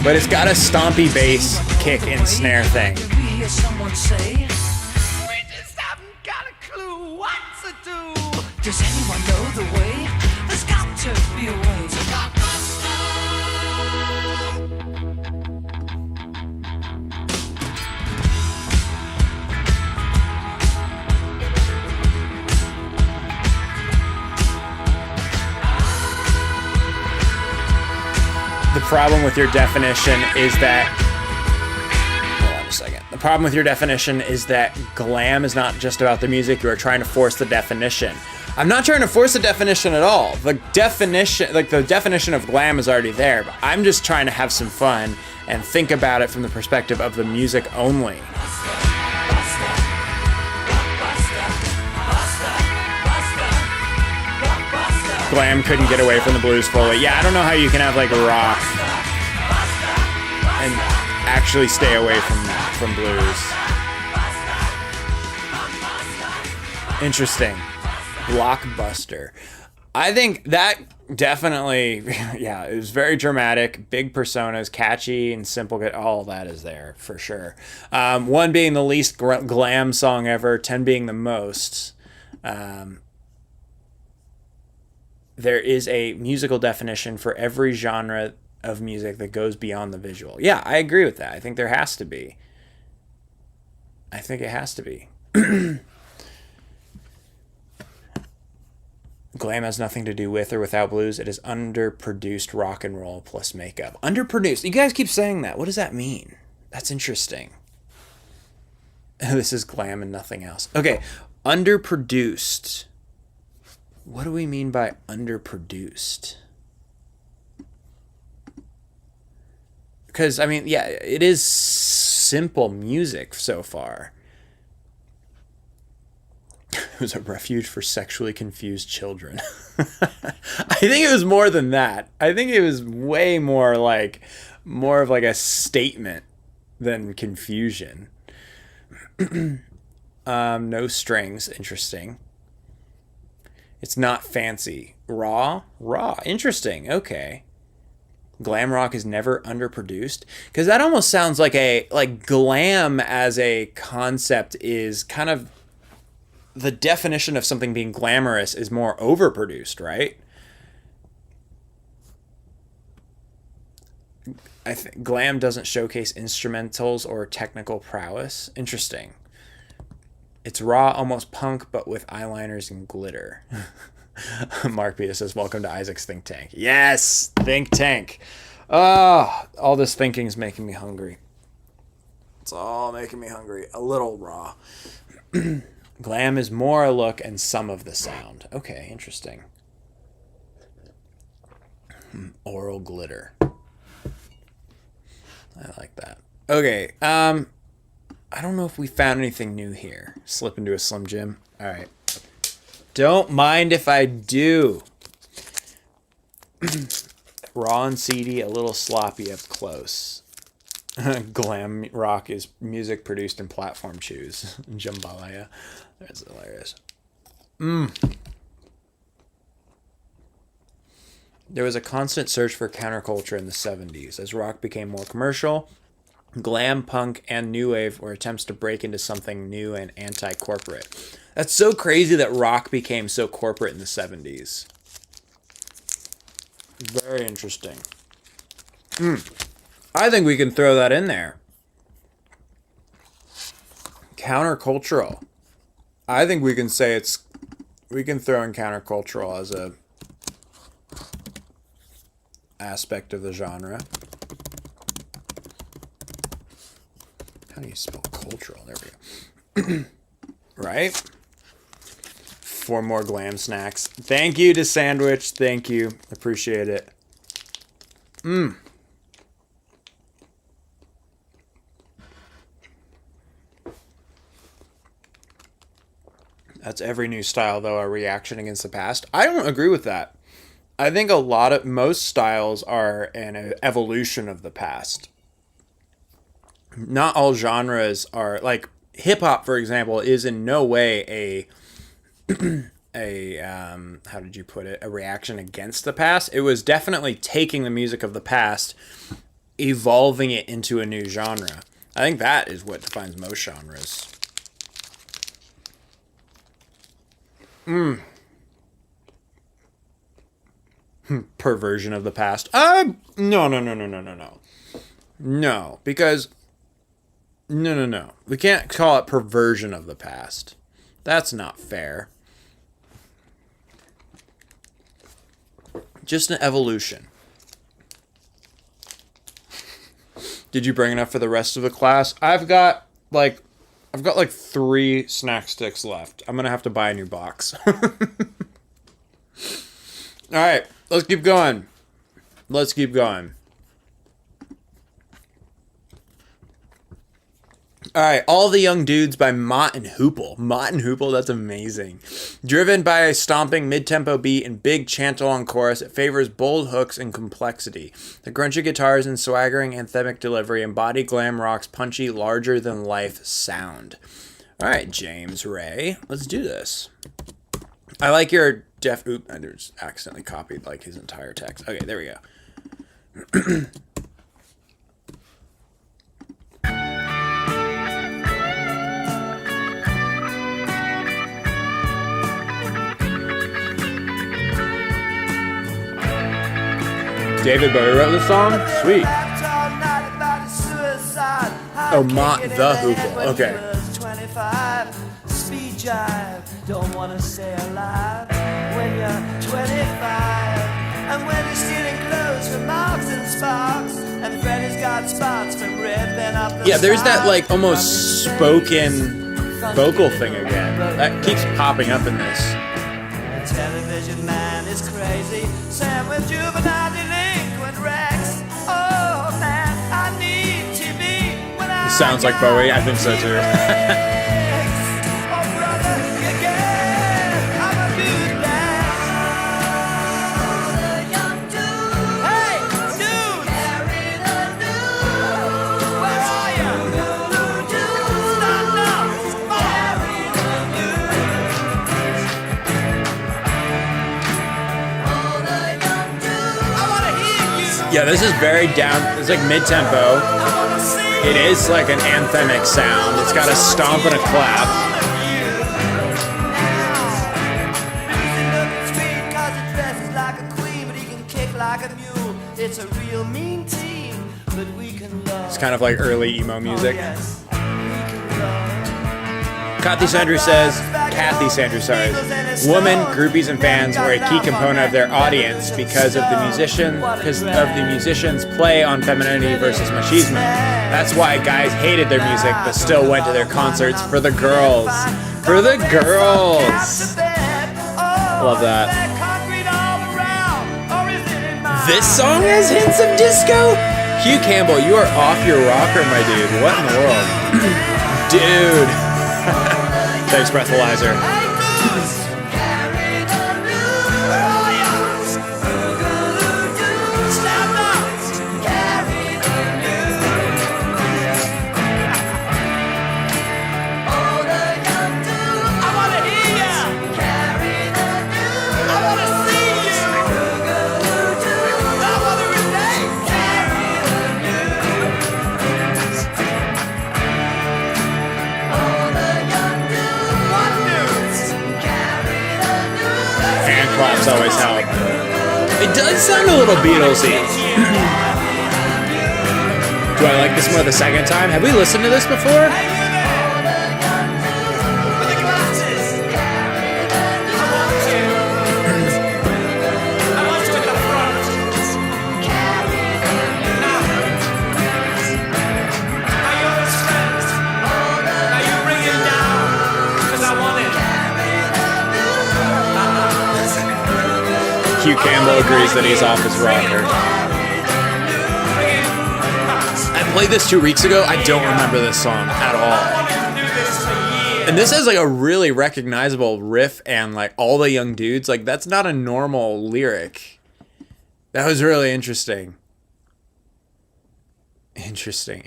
But it's got a stompy bass kick and snare thing. We hear someone say, we just haven't got a clue what to do. Does anyone know the way? There's got to be a way to The problem with your definition is that, hold on a second. The problem with your definition is that glam is not just about the music. You are trying to force the definition. I'm not trying to force the definition at all. The definition of glam is already there, but I'm just trying to have some fun and think about it from the perspective of the music only. Glam couldn't get away from the blues fully. Yeah, I don't know how you can have like rock and actually stay away from blues. Interesting. Blockbuster. I think that definitely, yeah, it was very dramatic, big personas, catchy and simple. All that is there for sure. 1 being the least glam song ever, 10 being the most. There is a musical definition for every genre of music that goes beyond the visual. Yeah, I agree with that. I think there has to be. I think it has to be. Glam has nothing to do with or without blues. It is underproduced rock and roll plus makeup. Underproduced. You guys keep saying that. What does that mean? That's interesting. This is glam and nothing else. Okay, underproduced. What do we mean by underproduced? Because, I mean, yeah, it is simple music so far. It was a refuge for sexually confused children. I think it was more than that. I think it was way more of like a statement than confusion. No strings. Interesting. It's not fancy. Raw. Interesting. Okay. Glam rock is never underproduced, because that almost sounds like glam as a concept is kind of the definition of something being glamorous is more overproduced, right? I think glam doesn't showcase instrumentals or technical prowess. Interesting. It's raw, almost punk, but with eyeliners and glitter. Mark Pita says, welcome to Isaac's Think Tank. Yes, Think Tank. Oh, all this thinking is making me hungry. It's all making me hungry. A little raw. Glam is more a look and some of the sound. Okay, interesting. Oral glitter. I like that. Okay, I don't know if we found anything new here. Slip into a Slim Jim. All right. Don't mind if I do. Raw and seedy, a little sloppy up close. Glam rock is music produced in platform shoes. Jambalaya. That's hilarious. There was a constant search for counterculture in the 70s. As rock became more commercial, glam, punk, and new wave were attempts to break into something new and anti-corporate. That's so crazy that rock became so corporate in the 70s. Very interesting. I think we can throw that in there. Countercultural. I think we can say we can throw in countercultural as a aspect of the genre. How do you spell cultural? There we go. Right? 4 more glam snacks. Thank you to Sandwich. Thank you. Appreciate it. That's every new style, though, a reaction against the past. I don't agree with that. I think most styles are an evolution of the past. Not all genres are, like, hip-hop, for example, is in no way how did you put it? A reaction against the past. It was definitely taking the music of the past, evolving it into a new genre. I think that is what defines most genres. Perversion of the past. No. No, because no. We can't call it perversion of the past. That's not fair. Just an evolution. Did you bring enough for the rest of the class? I've got like 3 snack sticks left. I'm gonna have to buy a new box. All right, let's keep going. All right, All the Young Dudes by Mott and Hoople. Mott and Hoople, that's amazing. Driven by a stomping mid-tempo beat and big chant-along chorus, it favors bold hooks and complexity. The crunchy guitars and swaggering anthemic delivery embody glam rock's punchy, larger-than-life sound. All right, James Ray, let's do this. I like your Oops, I just accidentally copied like his entire text. Okay, there we go. David Bowie wrote the song? Sweet. Oh, Mott the Hoople. Okay. Speed jive, don't wanna stay alive when you're 25. And when you're stealing clothes from Marks and Sparks, and Freddy's got spots from ripping up the Yeah, there's that like almost spoken vocal thing again. That keeps popping up in this. The television man is crazy, Sam with juvenile delinquent Rex. Oh man, I need TV when I Sounds like Bowie. I think so too. Yeah, this is very down. It's like mid-tempo. It is like an anthemic sound. It's got a stomp and a clap. It's kind of like early emo music. Kathy Sanders says, women, groupies, and fans were a key component of their audience because of the musicians' play on femininity versus machismo. That's why guys hated their music but still went to their concerts for the girls. For the girls! Love that. This song has hints of disco? Hugh Campbell, you are off your rocker, my dude. What in the world? Dude. Thanks, breathalyzer. Claps always help. It does sound a little Beatlesy. Do I like this more the second time? Have we listened to this before? Hugh Campbell agrees that he's off his rocker. I played this 2 weeks ago. I don't remember this song at all. And this has like a really recognizable riff and like all the young dudes. Like that's not a normal lyric. That was really interesting. Interesting.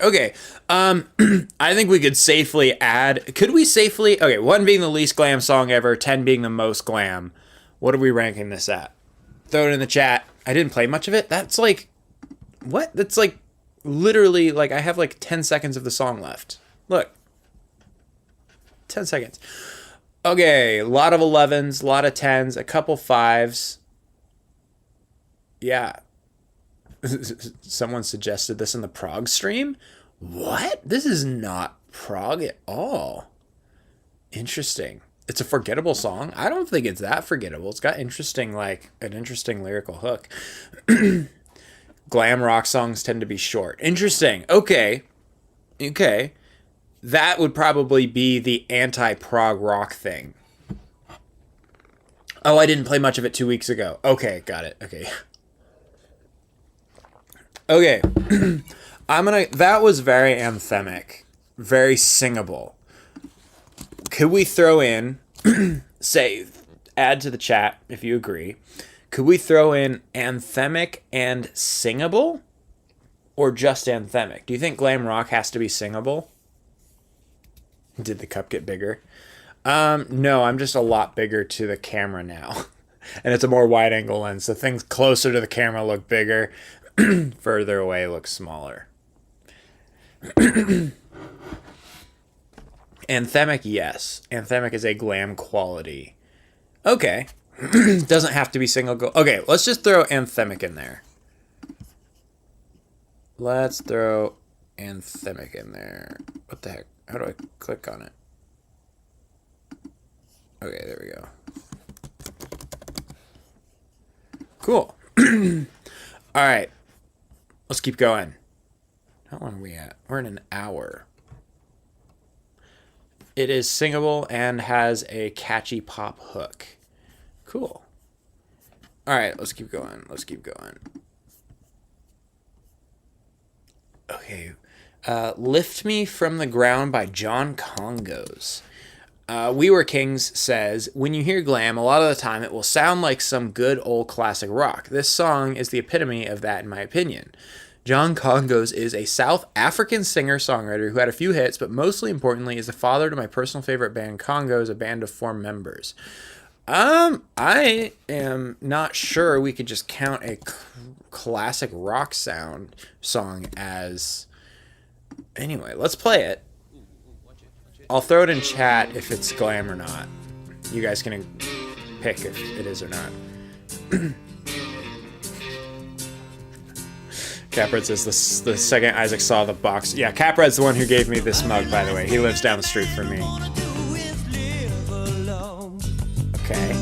Okay. I think we could safely add. Could we safely? Okay, 1 being the least glam song ever, 10 being the most glam. What are we ranking this at? Throw it in the chat. I didn't play much of it. That's like, what? That's like, literally, like, I have like 10 seconds of the song left. Look. 10 seconds. Okay, a lot of 11s, a lot of 10s, a couple 5s. Yeah. Someone suggested this in the prog stream? What? This is not prog at all. Interesting. It's a forgettable song. I don't think it's that forgettable. It's got interesting, like, an interesting lyrical hook. Glam rock songs tend to be short. Interesting. Okay. That would probably be the anti-prog rock thing. Oh, I didn't play much of it 2 weeks ago. Okay, got it. Okay. That was very anthemic. Very singable. Could we throw in, say, add to the chat if you agree, could we throw in anthemic and singable? Or just anthemic? Do you think glam rock has to be singable? Did the cup get bigger? No, I'm just a lot bigger to the camera now. And it's a more wide angle lens, so things closer to the camera look bigger, further away look smaller. Anthemic, yes. Anthemic is a glam quality. Okay. Doesn't have to be single go. Okay, let's just throw anthemic in there. Let's throw anthemic in there. What the heck? How do I click on it? Okay, there we go. Cool. All right. Let's keep going. How long are we at? We're in an hour. It is singable and has a catchy pop hook. Cool. All right, let's keep going. Okay. Lift Me From the Ground by John Kongos. We Were Kings says, when you hear glam, a lot of the time it will sound like some good old classic rock. This song is the epitome of that in my opinion. John Kongos is a South African singer-songwriter who had a few hits, but mostly importantly is the father to my personal favorite band, Kongos, a band of 4 members. I am not sure we could just count a classic rock song as... Anyway, let's play it. I'll throw it in chat if it's glam or not. You guys can pick if it is or not. Capred says the second Isaac saw the box. Yeah, Capred's the one who gave me this mug, by the way. He lives down the street from me. Okay.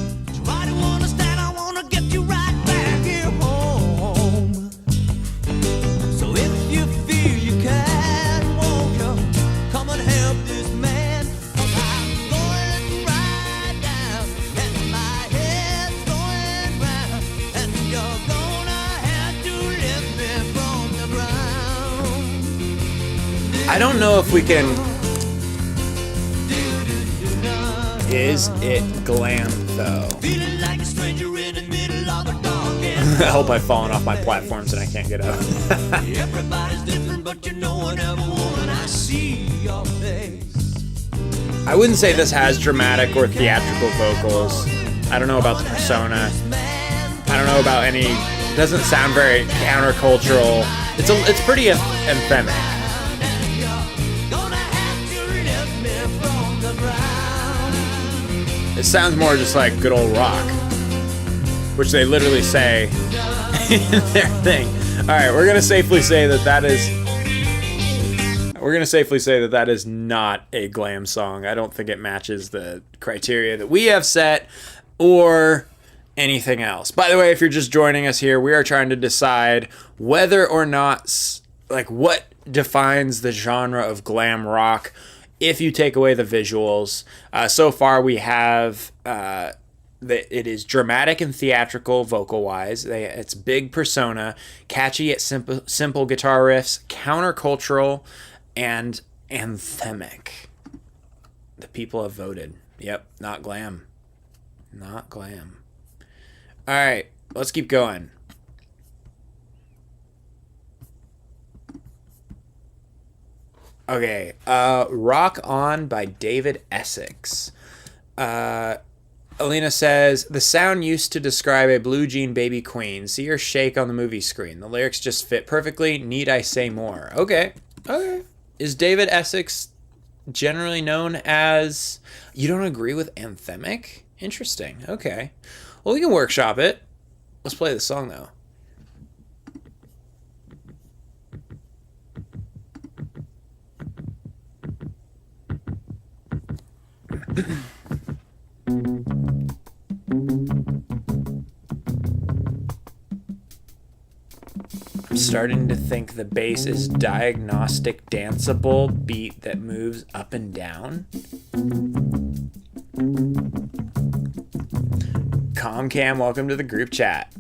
I don't know if we can... Is it glam, though? I hope I've fallen off my platforms and I can't get up. I wouldn't say this has dramatic or theatrical vocals. I don't know about the persona. I don't know about any... It doesn't sound very countercultural. It's pretty anthemic. It sounds more just like good old rock. which they literally say in their thing. All right, we're gonna safely say that is not a glam song. I don't think it matches the criteria that we have set or anything else. By the way, if you're just joining us here, we are trying to decide whether or not, like, what defines the genre of glam rock if you take away the visuals. So far we have that it is dramatic and theatrical vocal-wise. It's big persona, catchy yet simple guitar riffs, countercultural, and anthemic. The people have voted. Yep, not glam. Not glam. All right, let's keep going. Okay, Rock On by David Essex. Alina says, the sound used to describe a blue jean baby queen. See her shake on the movie screen. The lyrics just fit perfectly. Need I say more? Okay. Is David Essex generally known as... You don't agree with anthemic? Interesting. Okay. Well, we can workshop it. Let's play the song, though. I'm starting to think the bass is diagnostic danceable beat that moves up and down. Comcam, welcome to the group chat.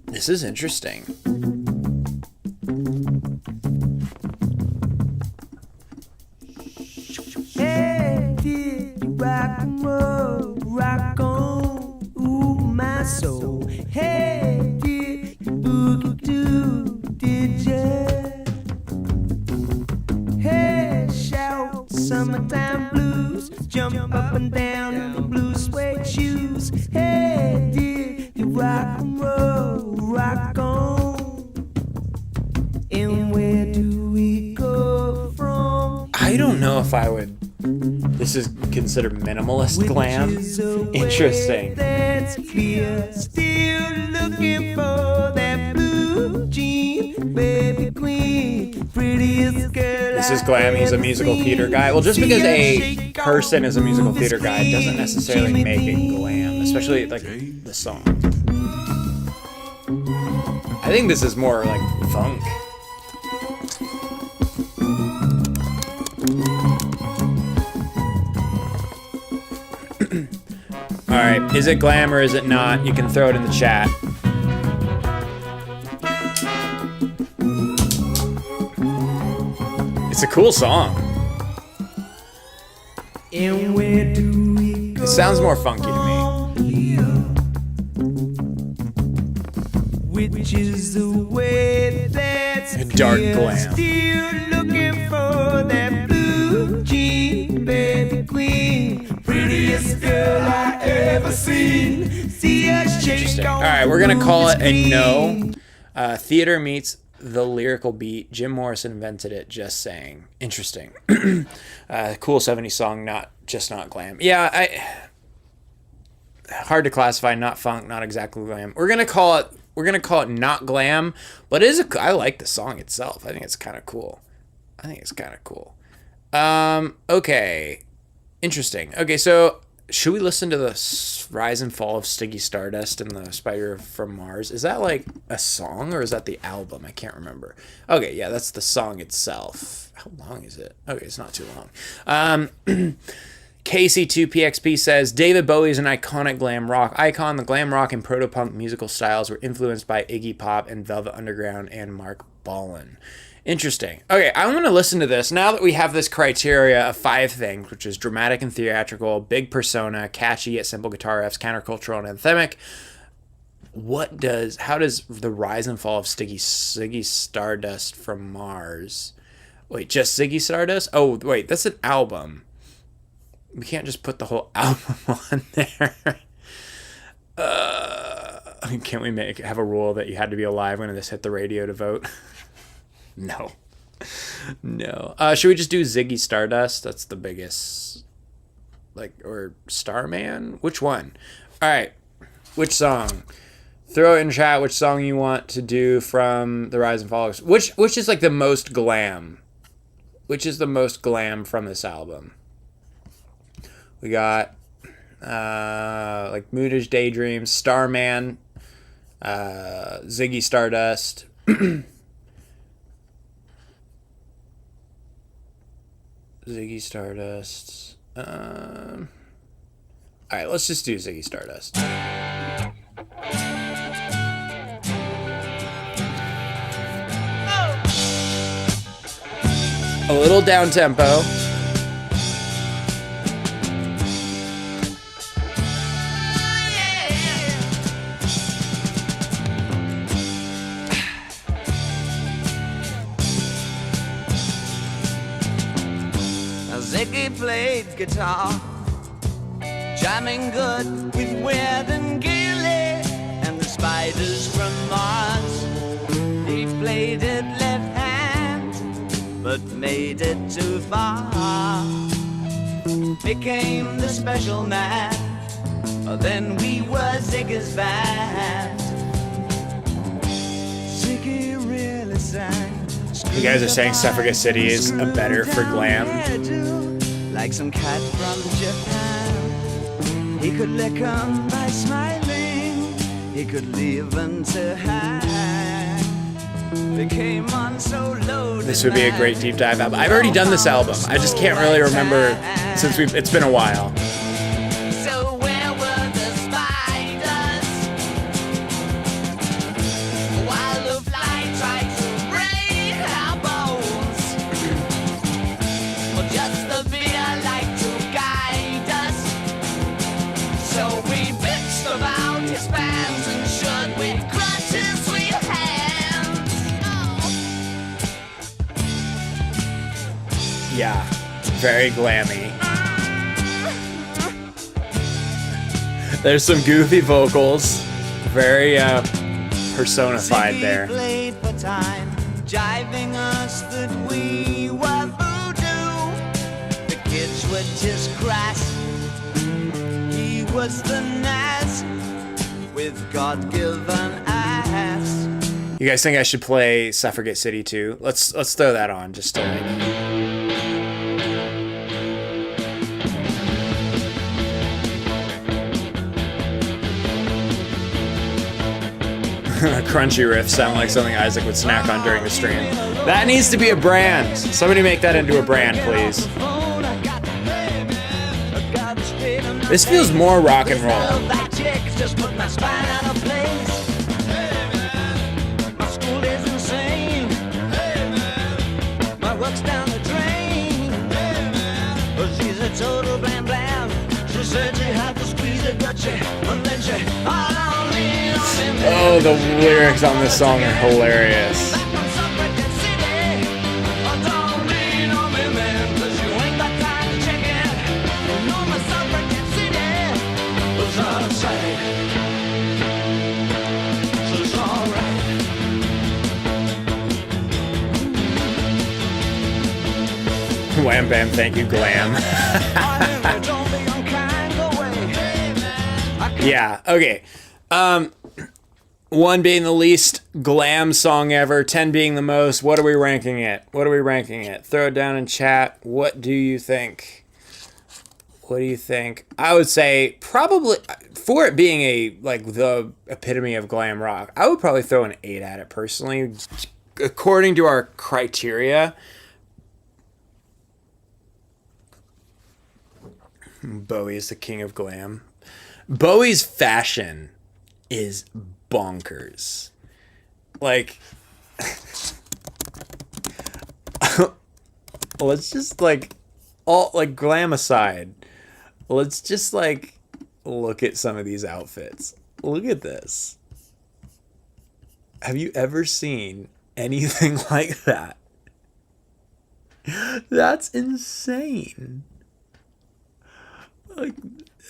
This is interesting. Hey, did rock and roll, rock on, ooh, my soul. Hey, did boogie do, did ya? Hey, shout, summertime blues, jump up and down in the blue suede shoes. Hey, did you rock and roll, rock on? And where do we go from? I don't know if I would... This is considered minimalist glam. Interesting. That's clear. Still looking for that blue jean baby queen, prettiest girl. This is Glam. He's a musical theater guy. Well, just because a person is a musical theater guy doesn't necessarily make it glam, especially like the song. I think this is more like funk. All right, is it glam or is it not? You can throw it in the chat. It's a cool song. And where do we go? It sounds more funky to me. Which is the way that's Dark clear. glam. Still looking for that blue jean baby queen, prettiest girl I ever seen. See her shake. Interesting. All right, we're gonna call it a no. Theater meets the lyrical beat. Jim Morrison invented it. Just saying. Interesting. Cool 70s song. Not glam. Yeah, hard to classify. Not funk. Not exactly glam. We're gonna call it not glam, but I like the song itself. I think it's kind of cool. Okay. Interesting. Okay, so should we listen to the Rise and Fall of Ziggy Stardust and the Spider from Mars? Is that like a song or is that the album? I can't remember. Okay, yeah, that's the song itself. How long is it? Okay, it's not too long. KC2PXP says, David Bowie is an iconic glam rock icon. The glam rock and proto-punk musical styles were influenced by Iggy Pop and Velvet Underground and Mark Bolan. Interesting. Okay, I want to listen to this. Now that we have this criteria of 5 things, which is dramatic and theatrical, big persona, catchy yet simple guitar riffs, countercultural and anthemic, how does the rise and fall of Ziggy Stardust from Mars... Wait, just Ziggy Stardust? Oh, wait, that's an album. We can't just put the whole album on there. Can't we have a rule that you had to be alive when this hit the radio to vote? No. Should we just do Ziggy Stardust? That's the biggest like, or Starman? Which one? All right. Which song? Throw it in chat which song you want to do from the Rise and Fall. Which is like the most glam? Which is the most glam from this album? We got like Moodish Daydreams, Starman, Ziggy Stardust. Ziggy Stardust. All right, let's just do Ziggy Stardust. A little down tempo. Ziggy played guitar, jamming good with Weird and Gilly and the Spiders from Mars. He played it left hand, but made it too far. Became the special man, then we were Ziggy's band. Ziggy really sang. You guys are saying Suffragette City is a better for glam. Like some cat from Japan, he could lick 'em by smiling. He could leave them to hang. They came on so low. This would be a great deep dive album. I've already done this album. I just can't really remember since it's been a while. So where were the spiders? While the fly tried to break our bones. Well, just the beer like to guide us. So we bitched about his bands and should with crutches sweet hands. Yeah, very glammy. There's some goofy vocals, very personified there. Played for time, jiving us that we were voodoo. The kids were just crass. He was the Nas with God-given ass. You guys think I should play Suffragette City too? Let's throw that on just to like. Crunchy riffs sound like something Isaac would snack on during the stream. That needs to be a brand. Somebody make that into a brand, please. This feels more rock and roll. Just put my spine out of place. My school is insane. My work's down the drain. But she's a total blam blam. She said she had to squeeze it, but she and then she all on me, on me. Oh, the lyrics on this song are hilarious. Back from Suffragette City. Oh, don't lean on me, man, 'cause you ain't got time to check it. You know my Suffragette City was out of sight. So it's alright. Wham bam, thank you, Glam. Don't be unkind, go away. Yeah, okay. 1 being the least glam song ever, 10 being the most. What are we ranking it? What are we ranking it? Throw it down in chat. What do you think? What do you think? I would say probably, for it being a like the epitome of glam rock, I would probably throw an 8 at it personally. According to our criteria, Bowie is the king of glam. Bowie's fashion is bonkers. Like, let's just like, all like glam aside, let's just like look at some of these outfits. Look at this. Have you ever seen anything like that? That's insane. Like,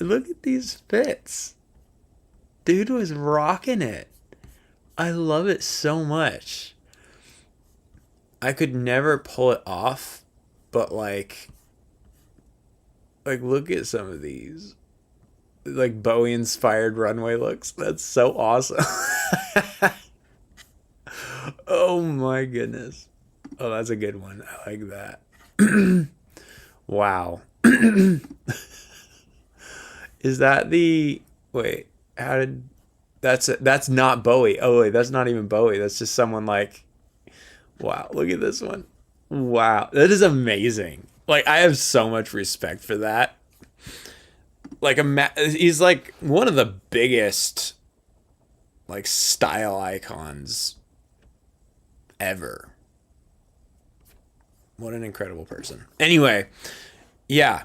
look at these fits. Dude was rocking it. I love it so much. I could never pull it off, but like, Like, look at some of these. Like, Bowie-inspired runway looks. That's so awesome. Oh, my goodness. Oh, that's a good one. I like that. Wow. Is that the... Wait, how did... That's not Bowie. Oh, wait, that's not even Bowie. That's just someone like... Wow, look at this one. Wow, that is amazing. Like, I have so much respect for that. Like, he's like one of the biggest like style icons ever. What an incredible person. Anyway, yeah.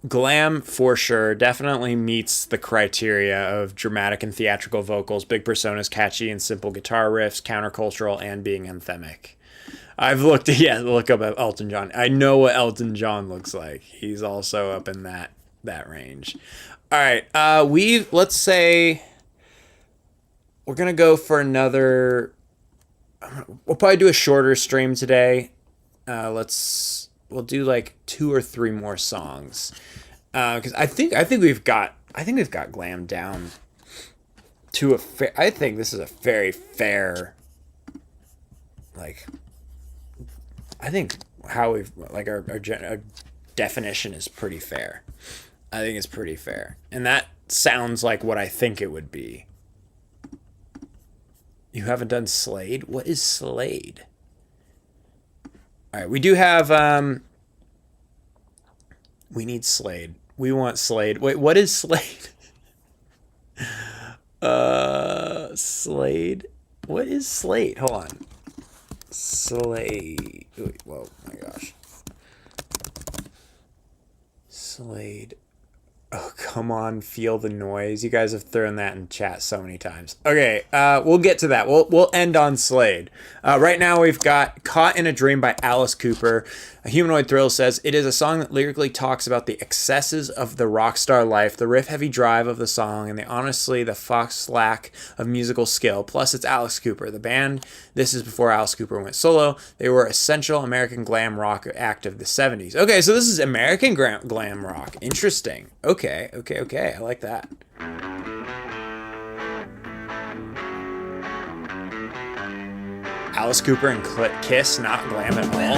Glam, for sure, definitely meets the criteria of dramatic and theatrical vocals, big personas, catchy and simple guitar riffs, countercultural, and being anthemic. I've look up at Elton John. I know what Elton John looks like. He's also up in that range. All right, let's say we're gonna go for another. We'll probably do a shorter stream today. We'll do like 2 or 3 more songs, because I think we've got Glam down to a fair. I think this is a very fair. Like, I think how we've like our definition is pretty fair. I think it's pretty fair, and that sounds like what I think it would be. You haven't done Slade? What is Slade? All right, we do have, we need Slade. We want Slade. Wait, what is Slade? Slade? What is Slade? Hold on. Slade. Wait, whoa, my gosh. Slade. Oh, come on, feel the noise. You guys have thrown that in chat so many times. Okay, we'll get to that. We'll end on Slade. Right now we've got Caught in a Dream by Alice Cooper. A Humanoid Thrill says, it is a song that lyrically talks about the excesses of the rock star life, the riff-heavy drive of the song, and the fox lack of musical skill. Plus, it's Alice Cooper. The band, this is before Alice Cooper went solo. They were essential American glam rock act of the 70s. Okay, so this is American glam rock. Interesting. Okay. I like that. Alice Cooper and Kiss, not glam at all.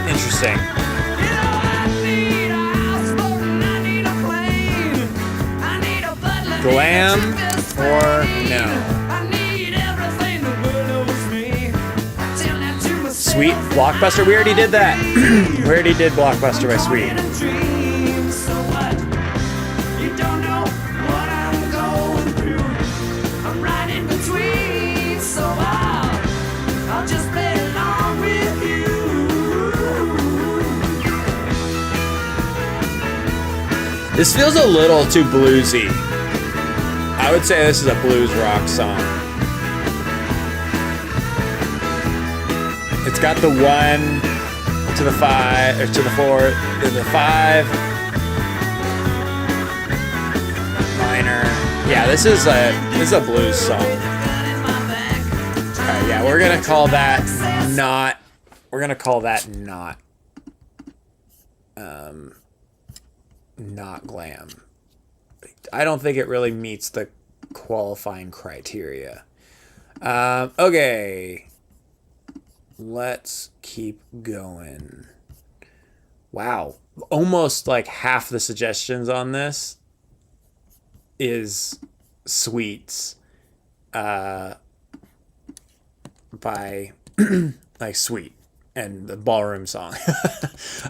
Interesting. Glam or no? Sweet Blockbuster. We already did that. We already did Blockbuster by Sweet. This feels a little too bluesy. I would say this is a blues rock song. It's got the 1 to the 5, or to the 4, to the 5 minor. Yeah, this is a blues song. Alright, yeah, we're gonna call that not. Not glam. I don't think it really meets the qualifying criteria. Okay. Let's keep going. Wow. Almost like half the suggestions on this is Sweets by like Sweet and the ballroom song.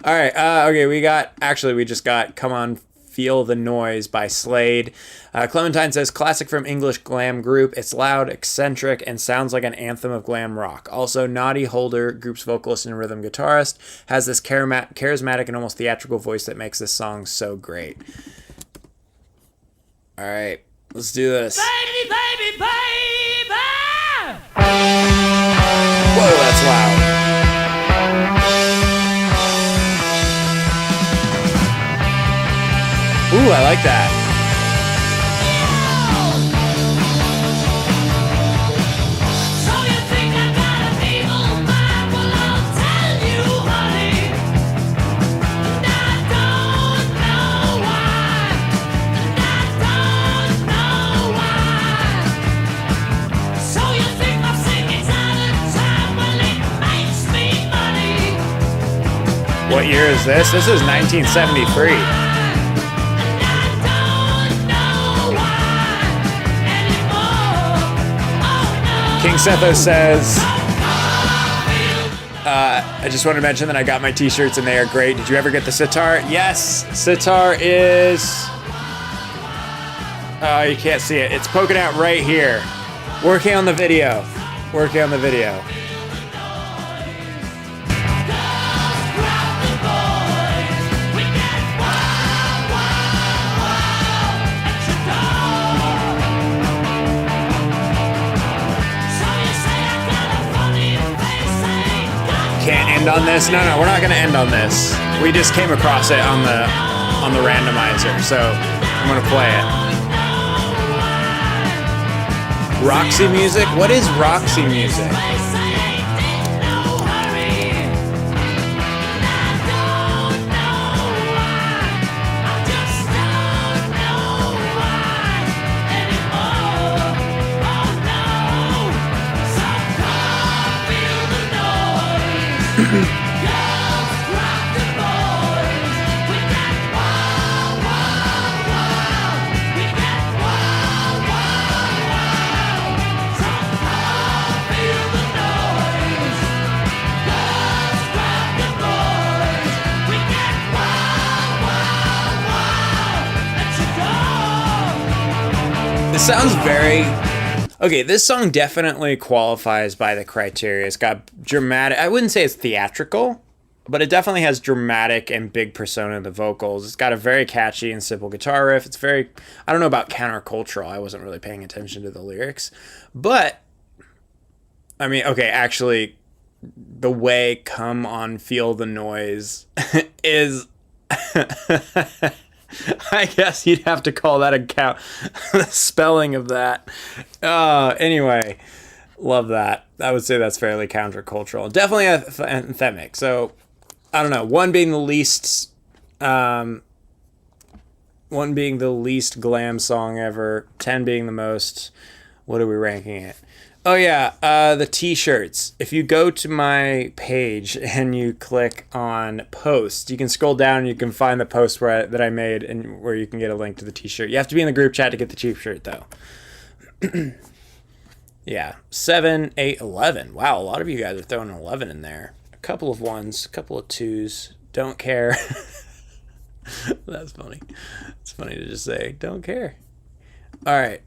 All right. Okay. We just got Come On Feel the Noise by Slade. Clementine says, classic from English glam group. It's loud, eccentric, and sounds like an anthem of glam rock. Also, Noddy Holder, group's vocalist and rhythm guitarist, has this charismatic and almost theatrical voice that makes this song so great. All right, let's do this. Baby, baby, baby! Whoa, that's loud. Ooh, I like that. So you think I got an evil mind? Well, I'll tell you, honey. And I don't know why. And I don't know why. So you think my singing's out of time? Well, it makes me money. What year is this? This is 1973. King Sethos says, I just want to mention that I got my t-shirts and they are great. Did you ever get the sitar? Yes, sitar is... Oh, you can't see it. It's poking out right here. Working on the video. Working on the video. Can't end on this. No, we're not gonna end on this. We just came across it on the randomizer, so I'm gonna play it. Roxy music? What is Roxy music? This sounds very... Okay, this song definitely qualifies by the criteria. It's got dramatic... I wouldn't say it's theatrical, but it definitely has dramatic and big persona in the vocals. It's got a very catchy and simple guitar riff. It's very... I don't know about countercultural. I wasn't really paying attention to the lyrics. But, I mean, okay, actually, the way Come On Feel the Noise is... I guess you'd have to call that a count. The spelling of that. Anyway, love that. I would say that's fairly countercultural. Definitely anthemic. So, I don't know. One being the least glam song ever. 10 being the most. What are we ranking it? Oh yeah, the t-shirts. If you go to my page and you click on post, you can scroll down and you can find the post that I made and where you can get a link to the t-shirt. You have to be in the group chat to get the t-shirt though. Yeah, 7, 8, 11. Wow, a lot of you guys are throwing an 11 in there. A couple of 1s, a couple of 2s. Don't care. That's funny. It's funny to just say, don't care. All right.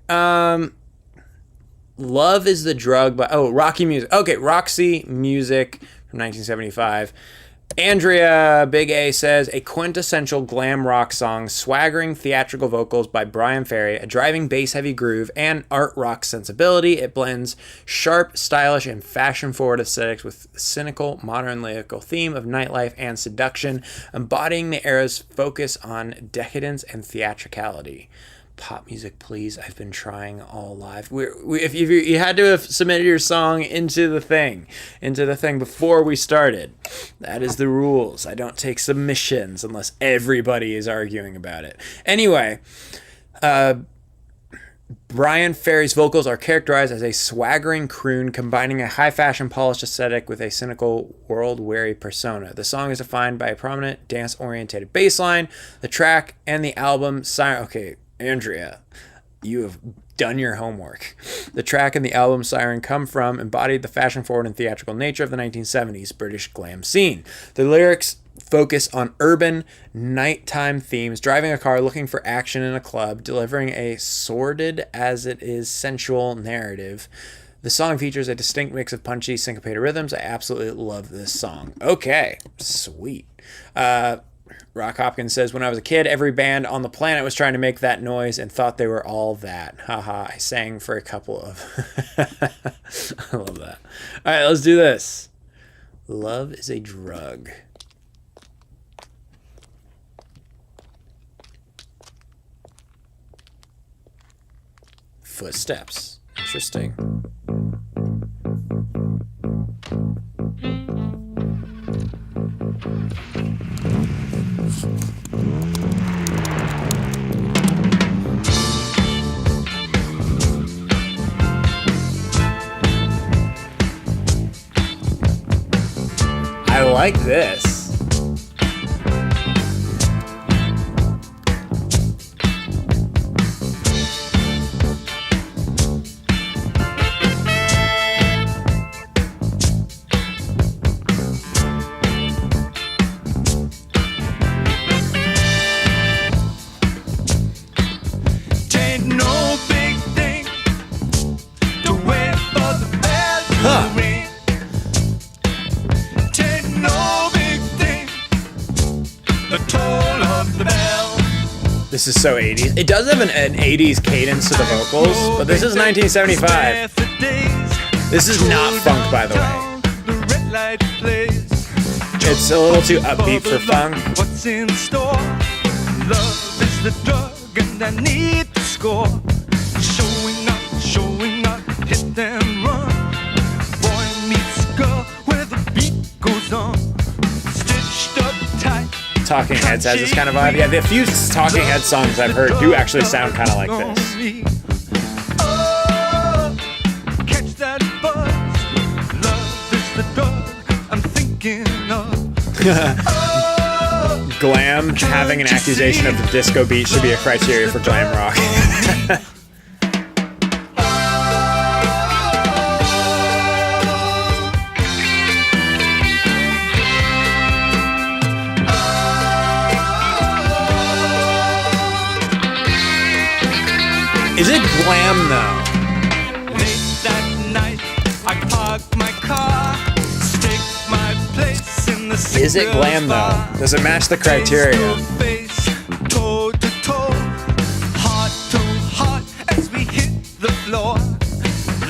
Love is the Drug by... Oh, Rocky Music. Okay, Roxy Music from 1975. Andrea Big A says, a quintessential glam rock song, swaggering theatrical vocals by Brian Ferry, a driving bass-heavy groove, and art rock sensibility. It blends sharp, stylish, and fashion-forward aesthetics with cynical, modern lyrical theme of nightlife and seduction, embodying the era's focus on decadence and theatricality. Pop music, please. I've been trying all live. If you had to have submitted your song into the thing before we started. That is the rules. I don't take submissions unless everybody is arguing about it. Anyway, Brian Ferry's vocals are characterized as a swaggering croon, combining a high fashion polished aesthetic with a cynical, world-weary persona. The song is defined by a prominent dance-oriented bass line. The track and the album... Okay, Andrea, you have done your homework. The track and the album Siren Come From embodied the fashion-forward and theatrical nature of the 1970s British glam scene. The lyrics focus on urban, nighttime themes, driving a car, looking for action in a club, delivering a sordid as it is sensual narrative. The song features a distinct mix of punchy, syncopated rhythms. I absolutely love this song. Okay, sweet. Rock Hopkins says, when I was a kid, every band on the planet was trying to make that noise and thought they were all that. Haha, I sang for a couple of... I love that. All right, let's do this. Love is a Drug. Footsteps. Interesting. I like this. Tain't no big thing to wait for the bell to Huh. ring. Tain't no big thing, the toll of the bell. This is so 80s. It does have an 80s cadence to the vocals, but this is 1975. This is not funk, by the way. The red light plays. It's a little too upbeat for funk. What's in store? Love is the drug, and I need to score. Showing up, hit and run. Boy meets girl where the beat goes on. Stitched up tight. Talking Heads has this kind of vibe. Yeah, the few Talking Heads songs I've heard do actually sound kind of like this. Oh, catch that buzz. Love is the drug I'm thinking of. Glam having an accusation of the disco beat should be a criteria for glam rock. Is it glam though? Late that night, I park my car, stake my place in the Is it glam though? Does it match the criteria? Face toe to toe, heart to heart as we hit the floor.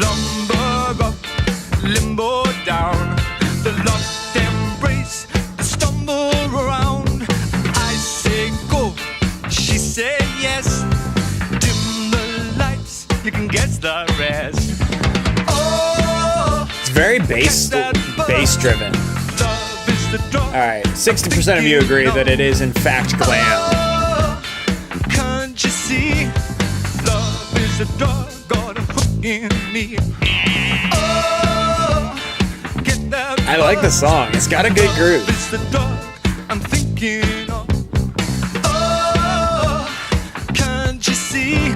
Lumber up, limbo down, the locked embrace, the stumble around. I say go, she say yes. Dim the lights, you can guess the rest. Oh, It's very bass driven. love is the drug. All right, 60% of you agree that it is in fact glam. Oh, can't you see? Love is a drug, got a hook in me. Oh, get that I like the song. It's got a good groove. Love is the drug I'm thinking of. Oh, can't you see?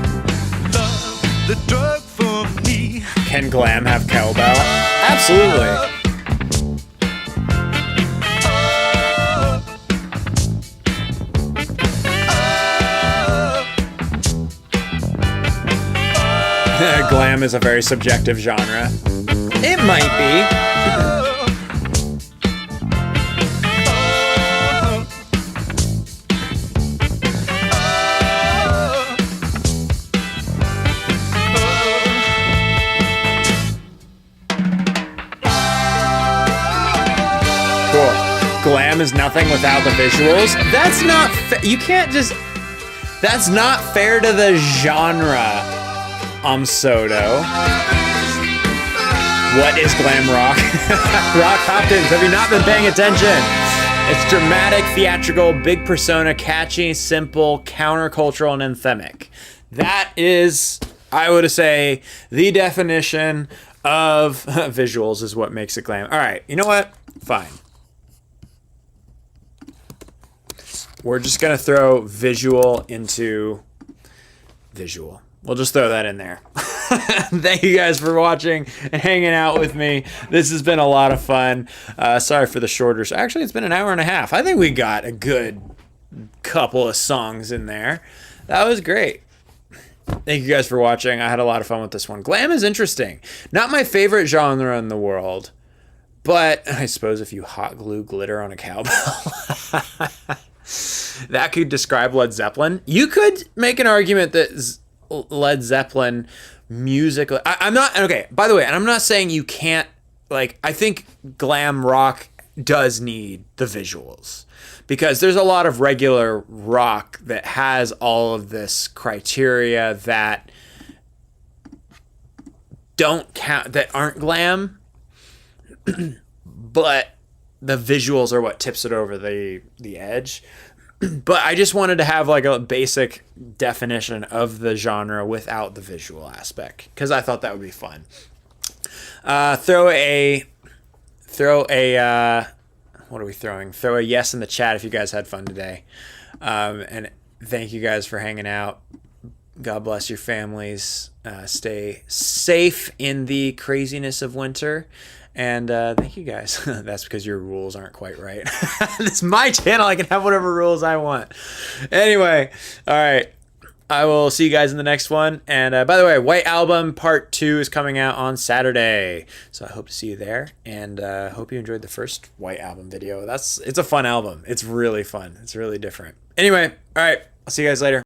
Love, the drug for me. Can glam have cowbell? Absolutely. Glam is a very subjective genre. It might be. Cool. Glam is nothing without the visuals. That's not you can't just. That's not fair to the genre. Soto. What is glam rock? Rock Hopkins, have you not been paying attention? It's dramatic, theatrical, big persona, catchy, simple, countercultural, and anthemic. That is, I would say, the definition of visuals is what makes it glam. All right, you know what? Fine. We're just going to throw visual into visual. We'll just throw that in there. Thank you guys for watching and hanging out with me. This has been a lot of fun. Sorry for the shorter. Actually, it's been an hour and a half. I think we got a good couple of songs in there. That was great. Thank you guys for watching. I had a lot of fun with this one. Glam is interesting. Not my favorite genre in the world, but I suppose if you hot glue glitter on a cowbell, that could describe Led Zeppelin. You could make an argument that Led Zeppelin musically, I'm not, okay, by the way, and I'm not saying you can't, like, I think glam rock does need the visuals because there's a lot of regular rock that has all of this criteria that don't count, that aren't glam, but the visuals are what tips it over the edge. But I just wanted to have like a basic definition of the genre without the visual aspect, because I thought that would be fun. Throw a what are we throwing? Throw a yes in the chat if you guys had fun today. And thank you guys for hanging out. God bless your families. Stay safe in the craziness of winter. And thank you guys. That's because your rules aren't quite right. This is my channel. I can have whatever rules I want. Anyway, all right. I will see you guys in the next one. And by the way, White Album Part 2 is coming out on Saturday. So I hope to see you there. And hope you enjoyed the first White Album video. It's a fun album. It's really fun. It's really different. Anyway, all right. I'll see you guys later.